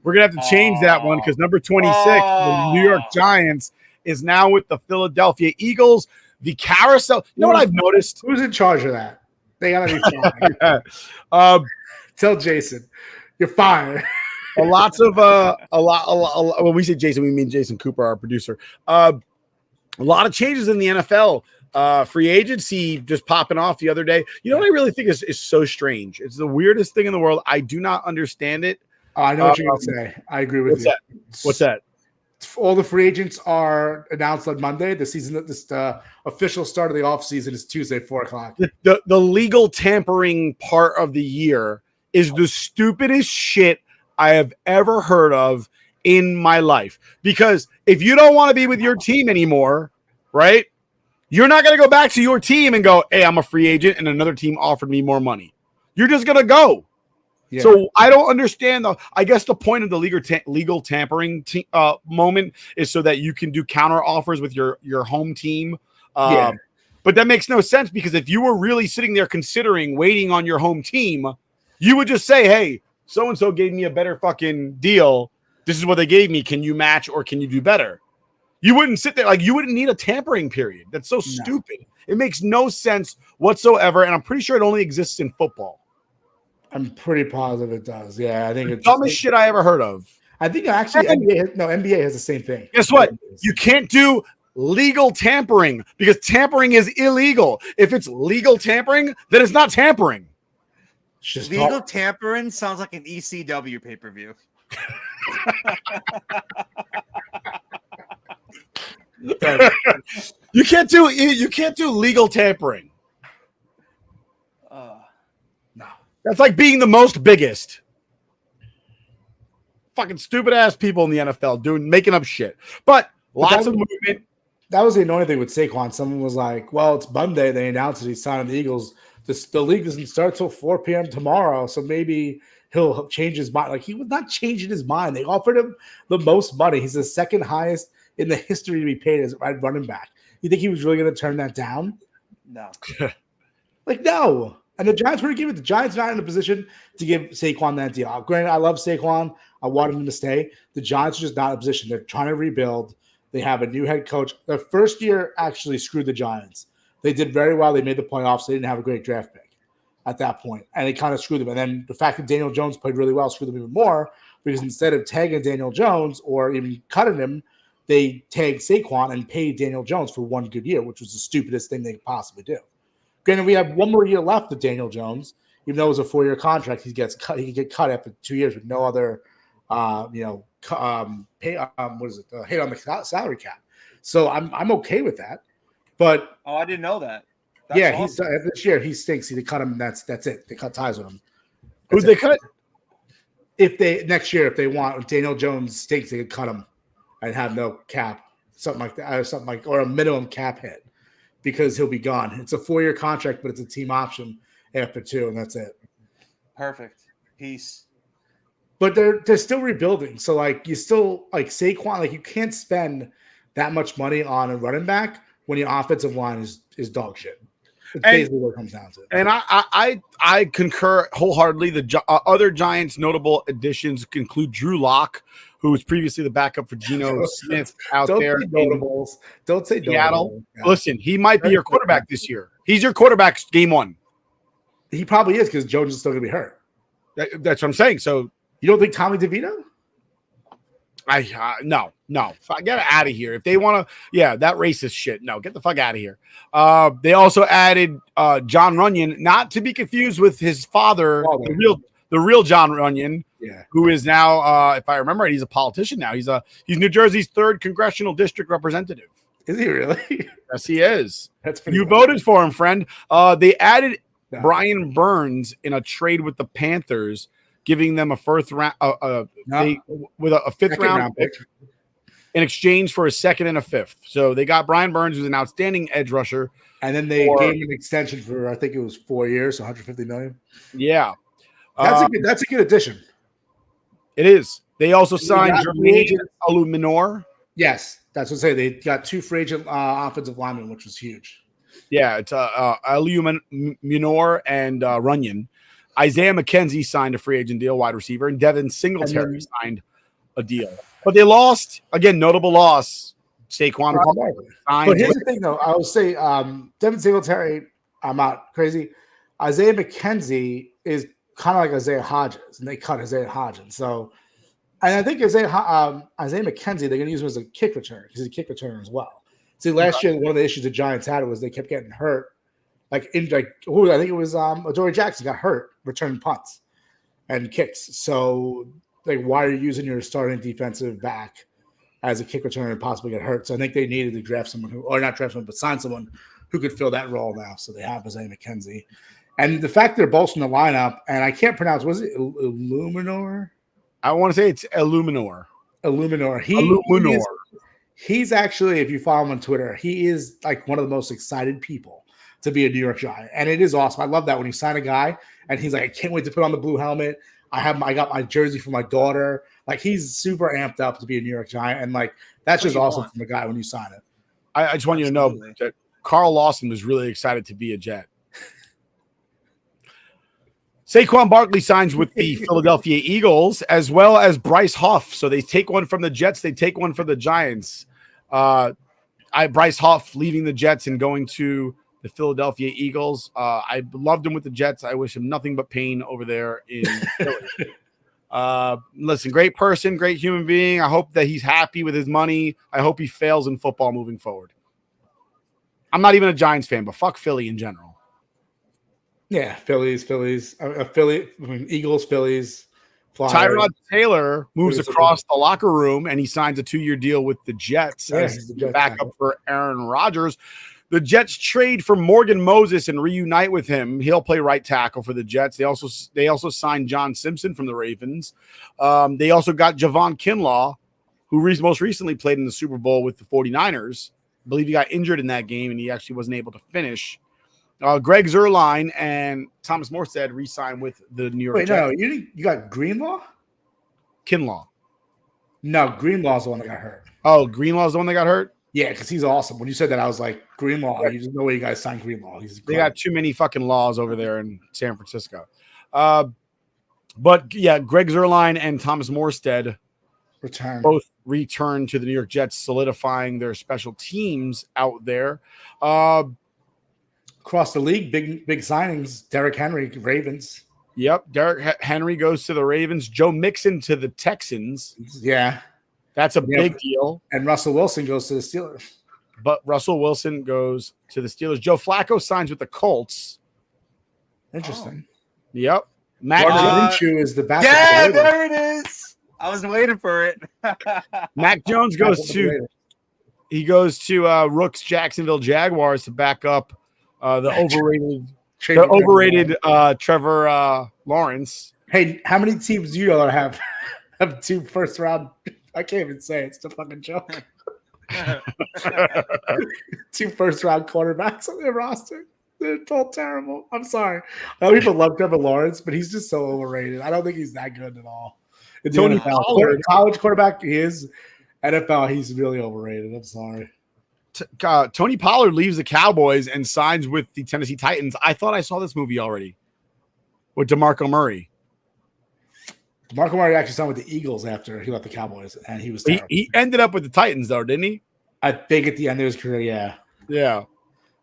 We're going to have to change that one because number 26, the New York Giants, is now with the Philadelphia Eagles. The carousel. You know what I've noticed? Who's in charge of that? They got to be fired. Tell Jason, you're fired. When we say Jason, we mean Jason Cooper, our producer. A lot of changes in the NFL. Free agency just popping off the other day. You know what I really think is so strange? It's the weirdest thing in the world. I do not understand it. Oh, I know what you're going to say. I agree with you. What's that? All the free agents are announced on Monday. The official start of the offseason is Tuesday, 4:00. The legal tampering part of the year is the stupidest shit I have ever heard of in my life. Because if you don't want to be with your team anymore, right, you're not going to go back to your team and go, hey, I'm a free agent and another team offered me more money. You're just going to go. Yeah. So I don't understand. I guess the point of the legal tampering moment is so that you can do counter offers with your home team. But that makes no sense because if you were really sitting there considering waiting on your home team, you would just say, hey, so-and-so gave me a better fucking deal. This is what they gave me. Can you match or can you do better? You wouldn't sit there. Like, you wouldn't need a tampering period. That's so stupid. It makes no sense whatsoever. And I'm pretty sure it only exists in football. I'm pretty positive it does. Yeah, I think it's the dumbest shit I ever heard of. I think actually NBA has the same thing. Guess what? You can't do legal tampering because tampering is illegal. If it's legal tampering, then it's not tampering. Legal tampering sounds like an ECW pay-per-view. You can't do legal tampering. No. That's like being the most biggest. Fucking stupid ass people in the NFL making up shit. But lots of movement. That was the annoying thing with Saquon. Someone was like, well, it's Monday. They announced that he's signing the Eagles. The league doesn't start till 4 p.m. tomorrow. So maybe he'll change his mind. Like, he was not changing his mind. They offered him the most money. He's the second highest in the history to be paid as a running back. You think he was really going to turn that down? No. No. And the Giants were to give it. The Giants not in a position to give Saquon that deal. Granted, I love Saquon. I wanted him to stay. The Giants are just not in a position. They're trying to rebuild. They have a new head coach. Their first year actually screwed the Giants. They did very well. They made the playoffs. They didn't have a great draft pick at that point, and it kind of screwed them. And then the fact that Daniel Jones played really well screwed them even more because instead of tagging Daniel Jones or even cutting him, they tagged Saquon and paid Daniel Jones for one good year, which was the stupidest thing they could possibly do. Granted, we have one more year left of Daniel Jones, even though it was a 4-year contract. He gets cut. He can get cut after 2 years with no other, hit on the salary cap. So I'm okay with that. But I didn't know that. That's awesome. This year he stinks. They cut him. That's it. They cut ties with him. Who'd they cut? Next year, if they want Daniel Jones stinks, they could cut him and have no cap, something like that, or a minimum cap hit because he'll be gone. It's a 4-year contract, but it's a team option after 2, and that's it. Perfect. Peace. But they're still rebuilding. So you still Saquon, you can't spend that much money on a running back when your offensive line is dog shit. It's basically what it comes down to. And I concur wholeheartedly. The other Giants notable additions include Drew Lock, who was previously the backup for Geno Smith out there. Notables. Don't say Seattle. Yeah. Listen, he might be your quarterback this year. He's your quarterback game 1. He probably is because Jones is still going to be hurt. That's what I'm saying. So you don't think Tommy DeVito? No. Get out of here. If they want to, that racist shit. No, get the fuck out of here. They also added John Runyon, not to be confused with his father, the real John Runyon, who is now, if I remember right, he's a politician now. He's New Jersey's 3rd congressional district representative. Is he really? Yes, he is. That's pretty you voted for him, friend. They added Brian Burns in a trade with the Panthers, giving them a first round, with a 5th round pick in exchange for a 2nd and a 5th. So they got Brian Burns, who's an outstanding edge rusher, and then they gave him an extension for I think it was 4 years, so $150 million. Yeah, that's a good addition. It is. They also And they signed got free Jermaine agents. Aluminor. Yes, that's what I say. They got 2 free agent offensive linemen, which was huge. Yeah, it's Aluminor and Runyon. Isaiah McKenzie signed a free agent deal, wide receiver, and Devin Singletary signed a deal. But they lost, again, notable loss. Saquon But here's the thing, though. I would say Devin Singletary, I'm not crazy. Isaiah McKenzie is kind of like Isaiah Hodgins, and they cut Isaiah Hodgins. So, and I think Isaiah McKenzie, they're going to use him as a kick returner because he's a kick returner as well. See, last year, one of the issues the Giants had was they kept getting hurt. I think it was Adoree Jackson got hurt returning punts and kicks. So, like, why are you using your starting defensive back as a kick returner and possibly get hurt? So I think they needed to draft someone or not draft someone, but sign someone who could fill that role now. So they have Isaiah McKenzie. And the fact they're bolstering the lineup, and I can't pronounce, was it Illuminor? I want to say it's Illuminor. He's actually, if you follow him on Twitter, he is like one of the most excited people to be a New York Giant. And it is awesome. I love that when you sign a guy and he's like, I can't wait to put on the blue helmet. I got my jersey for my daughter. Like, he's super amped up to be a New York Giant. And like, that's just awesome from a guy when you sign it. I just want you to know that Carl Lawson was really excited to be a Jet. Saquon Barkley signs with the Philadelphia Eagles, as well as Bryce Huff. So they take one from the Jets. They take one from the Giants. Bryce Huff leaving the Jets and going to the Philadelphia Eagles. I loved him with the Jets. I wish him nothing but pain over there in Philly. Listen, great person, great human being. I hope that he's happy with his money. I hope he fails in football moving forward. I'm not even a Giants fan, but fuck Philly in general. Yeah, Eagles, Phillies, Flyers. Tyrod Taylor moves across the locker room and he signs a 2-year deal with the Jets as the backup for Aaron Rodgers. The Jets trade for Morgan Moses and reunite with him. He'll play right tackle for the Jets. They also signed John Simpson from the Ravens. They also got Javon Kinlaw, who most recently played in the Super Bowl with the 49ers. I believe he got injured in that game and he actually wasn't able to finish. Greg Zuerlein and Thomas Morstead re-signed with the New York Jets. Wait, no, you got Greenlaw? Kinlaw. No, Greenlaw's the one that got hurt. Oh, Greenlaw's the one that got hurt? Yeah, because he's awesome. When you said that, I was like, Greenlaw. You just know where you guys signed Greenlaw. They got too many fucking laws over there in San Francisco. But yeah, Greg Zuerlein and Thomas Morstead both returned to the New York Jets, solidifying their special teams out there. Across the league, big signings. Derrick Henry, Ravens. Yep, Derrick Henry goes to the Ravens. Joe Mixon to the Texans. Yeah. That's a big deal. And Russell Wilson goes to the Steelers. But Russell Wilson goes to the Steelers. Joe Flacco signs with the Colts. Interesting. Yep. Matt Minshew is the backup. Yeah, there it is. I was waiting for it. Mac Jones goes to Rook's Jacksonville Jaguars to back up the overrated Trevor Lawrence. Hey, how many teams do you know that have 2 first round? I can't even say it. It's a fucking joke. 2 first round quarterbacks on their roster. They're all terrible. I'm sorry. I know people love Trevor Lawrence, but he's just so overrated. I don't think he's that good at all. Tony Pollard, college quarterback, he is. NFL, he's really overrated. I'm sorry. Tony Pollard leaves the Cowboys and signs with the Tennessee Titans. I thought I saw this movie already with DeMarco Murray. DeMarco Murray actually signed with the Eagles after he left the Cowboys, and he was terrible. He ended up with the Titans, though, didn't he? I think at the end of his career, yeah. Yeah.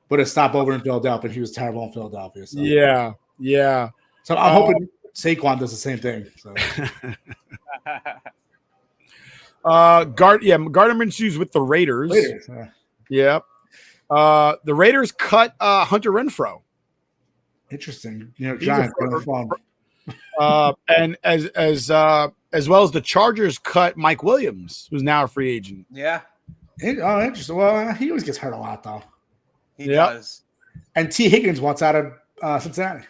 But a stopover in Philadelphia, and he was terrible in Philadelphia. So. Yeah. So I'm hoping Saquon does the same thing. So. Gardner Minshew's with the Raiders. Yep. The Raiders cut Hunter Renfrow. Interesting. Giants fun. And as well as the Chargers cut Mike Williams, who's now a free agent. Yeah. Interesting. Well, he always gets hurt a lot, though. He does. And T. Higgins wants out of Cincinnati.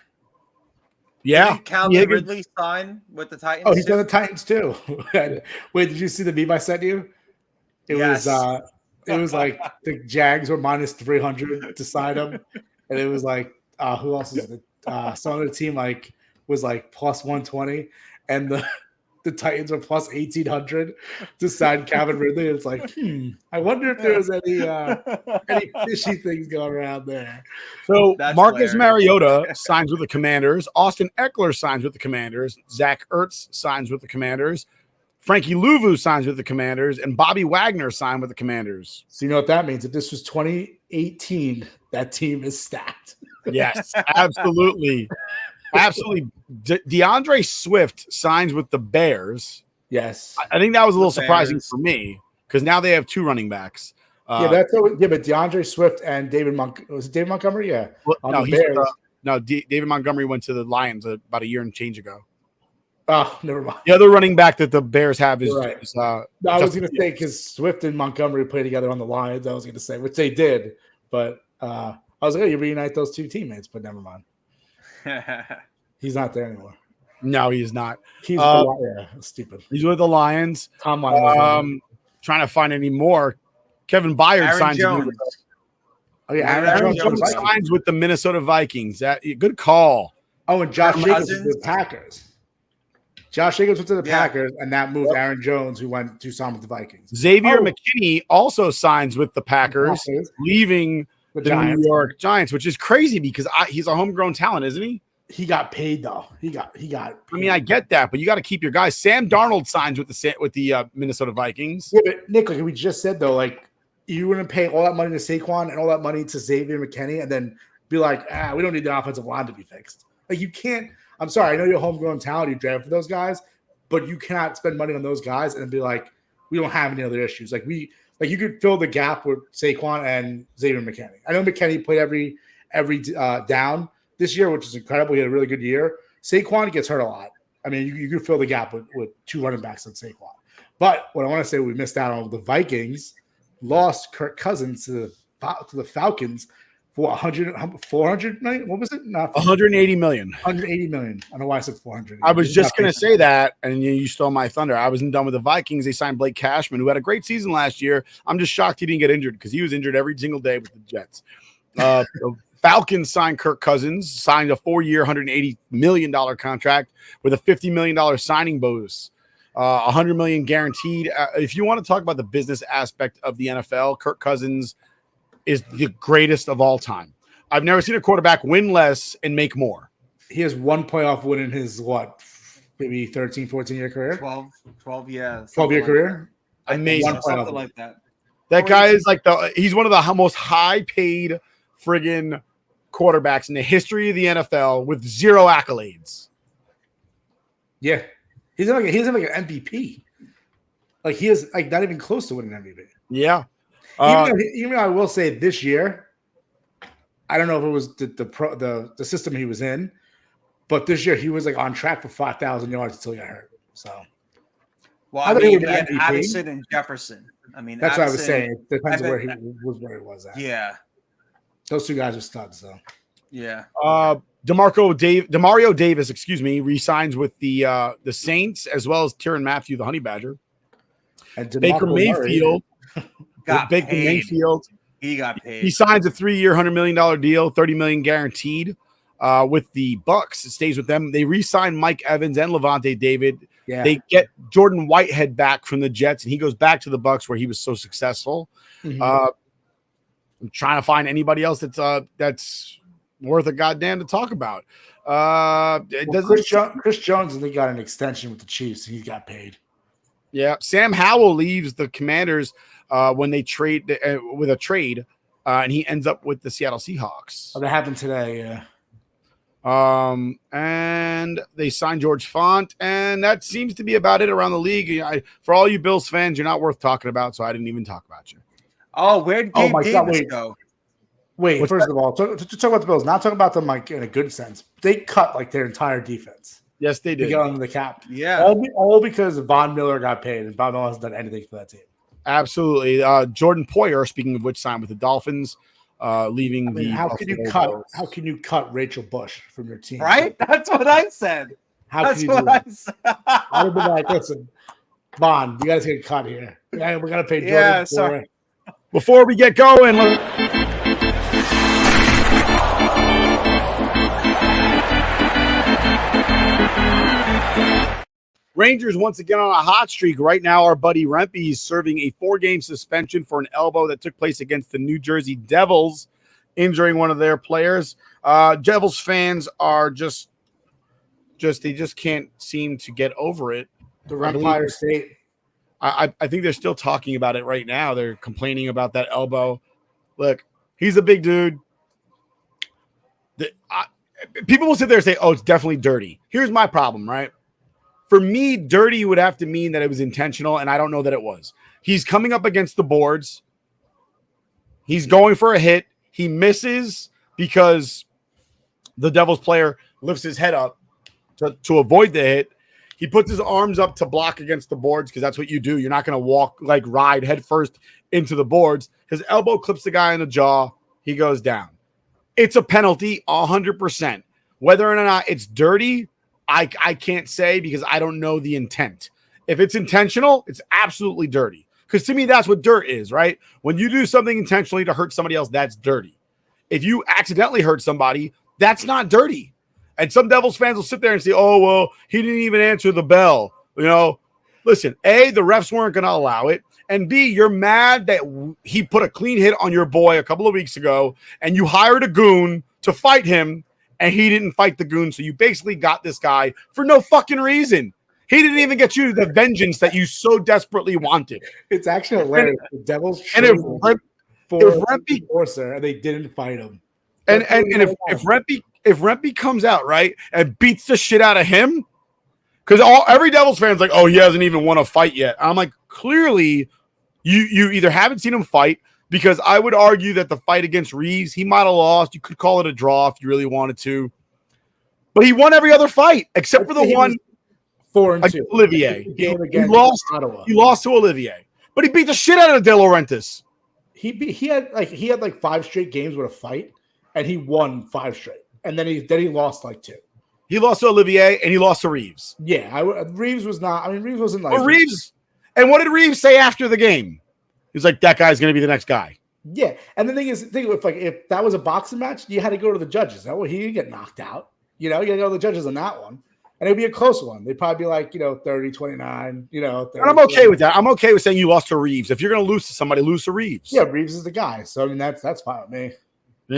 Yeah. Did Calvin Ridley sign with the Titans? Oh, he's on the Titans too. Wait, did you see the meme I sent you? It was like the Jags were minus 300 to sign him, and it was like who else is it? Some of the team was like plus 120, and the Titans are plus 1,800 to sign Calvin Ridley. It's like, I wonder if there's any fishy things going around there. So That's Marcus hilarious. Mariota signs with the Commanders. Austin Eckler signs with the Commanders. Zach Ertz signs with the Commanders. Frankie Louvu signs with the Commanders. And Bobby Wagner signed with the Commanders. So you know what that means? If this was 2018, that team is stacked. Yes, absolutely. Absolutely. DeAndre Swift signs with the Bears. Yes. I think that was a little The surprising Bears. for me because now they have two running backs. But DeAndre Swift and David Montgomery. Was it David Montgomery? Yeah. Well, The Bears. David Montgomery went to the Lions about a year and change ago. Oh, never mind. The other running back that the Bears have is, Right. I was going to say because Swift and Montgomery play together on the Lions. I was going to say, which they did, but I was like, oh, you reunite those two teammates, but never mind. He's not there anymore. No, he's not. He's stupid. He's with the Lions. Tom Lyon. Trying to find any more. Kevin Byard Aaron signs. Jones. Aaron Jones signs with the Minnesota Vikings. Good call. Oh, and Josh Kirk Jacobs Cousins. went to the Packers. Josh Jacobs went to the Packers, and that moved Aaron Jones, who went to sign with the Vikings. Xavier McKinney also signs with the Packers, leaving the Giants. New York Giants, which is crazy because he's a homegrown talent, isn't he? He got paid though. He got. Paid. I mean, I get that, but you got to keep your guys. Sam Darnold signs with the Minnesota Vikings. Yeah, but Nick, like we just said though, like you wouldn't pay all that money to Saquon and all that money to Xavier McKinney, and then be like, we don't need the offensive line to be fixed. Like you can't. I'm sorry, I know you're a homegrown talent, you draft for those guys, but you cannot spend money on those guys and be like, we don't have any other issues. Like you could fill the gap with Saquon and Xavier McKinney. I know McKinney played every down this year, which is incredible. He had a really good year. Saquon gets hurt a lot. I mean, you could fill the gap with two running backs on Saquon. But what I want to say, we missed out on the Vikings lost Kirk Cousins to the Falcons for 400 million. What was it? Not 180 million. 180 million. I don't know why I said 400. I was just going to say that, and you stole my thunder. I wasn't done with the Vikings. They signed Blake Cashman, who had a great season last year. I'm just shocked he didn't get injured because he was injured every single day with the Jets. The Falcons signed Kirk Cousins, signed a 4-year, $180 million contract with a $50 million signing bonus, $100 million guaranteed. If you want to talk about the business aspect of the NFL, Kirk Cousins is the greatest of all time. I've never seen a quarterback win less and make more. He has one playoff win in his, maybe 13, 14-year career? 12 yeah. 12-year career? Amazing. Something like that. That guy is he's one of the most high-paid friggin' quarterbacks in the history of the NFL with zero accolades. Yeah. He's like an MVP. Like he is not even close to winning MVP. Yeah. Even though I will say this year, I don't know if it was the system he was in, but this year he was on track for 5,000 yards until he got hurt. So, well, I I think mean, he he had MVP. Addison and Jefferson. I mean, that's Addison, what I was saying. It depends where he was at. Yeah. Those two guys are studs, though. Yeah. Demario Davis, re-signs with the Saints as well as Tyrann Mathieu, the Honey Badger. And Baker Mayfield. Got paid. Mayfield. He got paid. He signs a 3-year, $100 million deal, $30 million guaranteed with the Bucks. It stays with them. They re-sign Mike Evans and Levante David. Yeah. They get Jordan Whitehead back from the Jets, and he goes back to the Bucks where he was so successful. Mm-hmm. I'm trying to find anybody else that's worth a goddamn to talk about. Chris Jones, and they got an extension with the Chiefs. He got paid. Yeah, Sam Howell leaves the Commanders when they trade with a trade, and he ends up with the Seattle Seahawks. Oh, that happened today. Yeah. And they signed George Font, and that seems to be about it around the league. For all you Bills fans, you're not worth talking about, so I didn't even talk about you. Oh, where'd Gabe Davis go? Wait, first of all, to talk about the Bills, not talking about them in a good sense. They cut their entire defense. Yes, they did. To get under the cap. Yeah. All because Von Miller got paid, and Von Miller hasn't done anything for that team. Absolutely. Jordan Poyer, speaking of which, signed with the Dolphins, leaving how can you cut Rachel Bush from your team? Right? That's what I said. That's what I said. I would be like, listen, Von, you guys get cut here. Yeah, we're gonna pay Jordan. Yeah, sorry. Before we get going, Rangers once again on a hot streak. Right now, our buddy Rempe is serving a 4-game suspension for an elbow that took place against the New Jersey Devils, injuring one of their players. Devils fans are just they just can't seem to get over it. The Empire State. I think they're still talking about it right now. They're complaining about that elbow. Look, he's a big dude. People will sit there and say, oh, it's definitely dirty. Here's my problem, right? For me, dirty would have to mean that it was intentional, and I don't know that it was. He's coming up against the boards. He's going for a hit. He misses because the Devils player lifts his head up to avoid the hit. He puts his arms up to block against the boards because that's what you do. You're not going to ride head first into the boards. His elbow clips the guy in the jaw. He goes down. It's a penalty, 100%. Whether or not it's dirty, I can't say because I don't know the intent. If it's intentional, it's absolutely dirty. Because to me, that's what dirt is, right? When you do something intentionally to hurt somebody else, that's dirty. If you accidentally hurt somebody, that's not dirty. And some Devils fans will sit there and say, oh, well, he didn't even answer the bell. Listen, A, the refs weren't going to allow it. And B, you're mad that he put a clean hit on your boy a couple of weeks ago and you hired a goon to fight him and he didn't fight the goon. So you basically got this guy for no fucking reason. He didn't even get you the vengeance that you so desperately wanted. It's actually hilarious. The Devils and if Rempe and they didn't fight him. And if Rempe comes out, right, and beats the shit out of him, because every Devils fan's like, oh, he hasn't even won a fight yet. I'm like, clearly, you either haven't seen him fight, because I would argue that the fight against Reeves, he might have lost. You could call it a draw if you really wanted to. But he won every other fight, except for the one 4-2. Olivier. He lost to Olivier. But he beat the shit out of De Laurentiis. He had 5 straight games with a fight, and he won 5 straight. And then he lost 2. He lost to Olivier and he lost to Reeves. Yeah, Reeves was not. I mean, Reeves wasn't like. But Reeves, and what did Reeves say after the game? He was like, "That guy's going to be the next guy." Yeah, and the thing is, if that was a boxing match, you had to go to the judges. That way, he didn't get knocked out. You got to go to the judges on that one, and it'd be a close one. They'd probably be like 30-29. 30, and I'm okay with that. I'm okay with saying you lost to Reeves. If you're going to lose to somebody, lose to Reeves. Yeah, Reeves is the guy. So I mean, that's fine with me.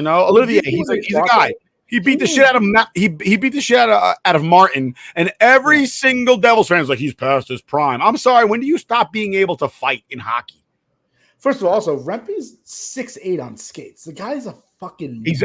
Olivier, he's a guy. He beat the shit out of he beat the shit out of Martin, and every single Devils fan is like, he's past his prime. I'm sorry. When do you stop being able to fight in hockey? First of all, also Rempe's 6'8" on skates. The guy's a fucking. He's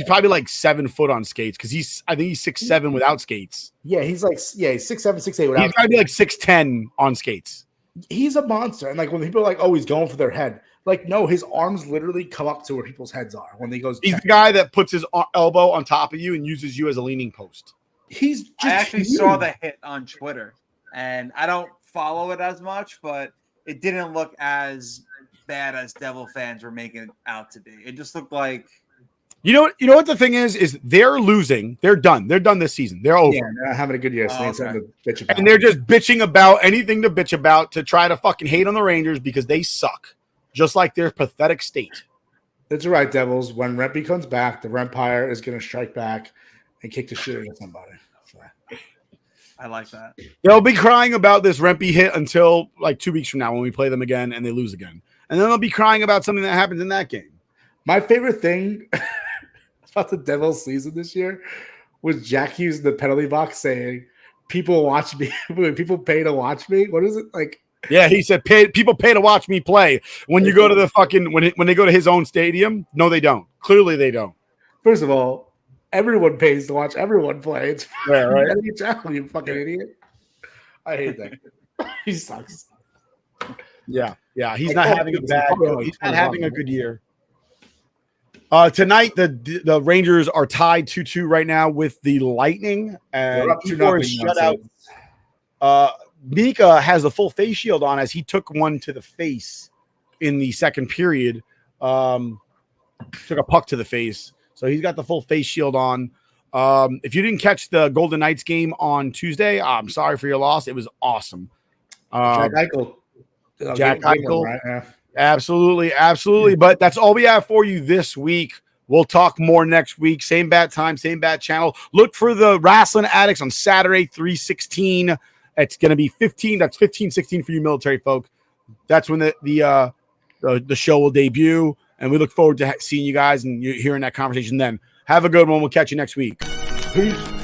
probably like 7 foot on skates because I think he's 6'7" without skates. Yeah, he's 6'7", 6'8" without. He's got to be like 6'10" on skates. He's a monster, and when people are like, oh, he's going for their head. No, his arms literally come up to where people's heads are when he goes. He's the guy that puts his elbow on top of you and uses you as a leaning post. I actually saw the hit on Twitter, and I don't follow it as much, but it didn't look as bad as Devil fans were making it out to be. It just looked like. You know what the thing is they're losing. They're done. They're done this season. They're over. Yeah, they're not having a good year. So okay. And they're just bitching about anything to bitch about to try to fucking hate on the Rangers because they suck. Just like their pathetic state. That's right, Devils. When Rempe comes back, the Empire is going to strike back and kick the shit out of somebody. So. I like that. They'll be crying about this Rempe hit until 2 weeks from now when we play them again and they lose again. And then they'll be crying about something that happens in that game. My favorite thing about the Devils season this year was Jack Hughes in the penalty box saying, people watch me. People pay to watch me. What is it? Yeah, he said people pay to watch me play. When you go to the fucking when they go to his own stadium, no, they don't. Clearly, they don't. First of all, everyone pays to watch everyone play. It's right. You fucking idiot. I hate that. He sucks. Yeah. He's not having a good year. Tonight, the Rangers are tied 2-2 right now with the Lightning, and Igor is shut out. Mika has a full face shield on as he took one to the face in the second period. Took a puck to the face. So he's got the full face shield on. If you didn't catch the Golden Knights game on Tuesday, I'm sorry for your loss. It was awesome. Jack Eichel. Right? Yeah. Absolutely. But that's all we have for you this week. We'll talk more next week. Same bat time, same bat channel. Look for the Wrestling Addicts on Saturday, 3/16. It's going to be 15. That's 15-16 for you military folk. That's when the show will debut, and we look forward to seeing you guys and hearing that conversation then. Have a good one. We'll catch you next week. Peace.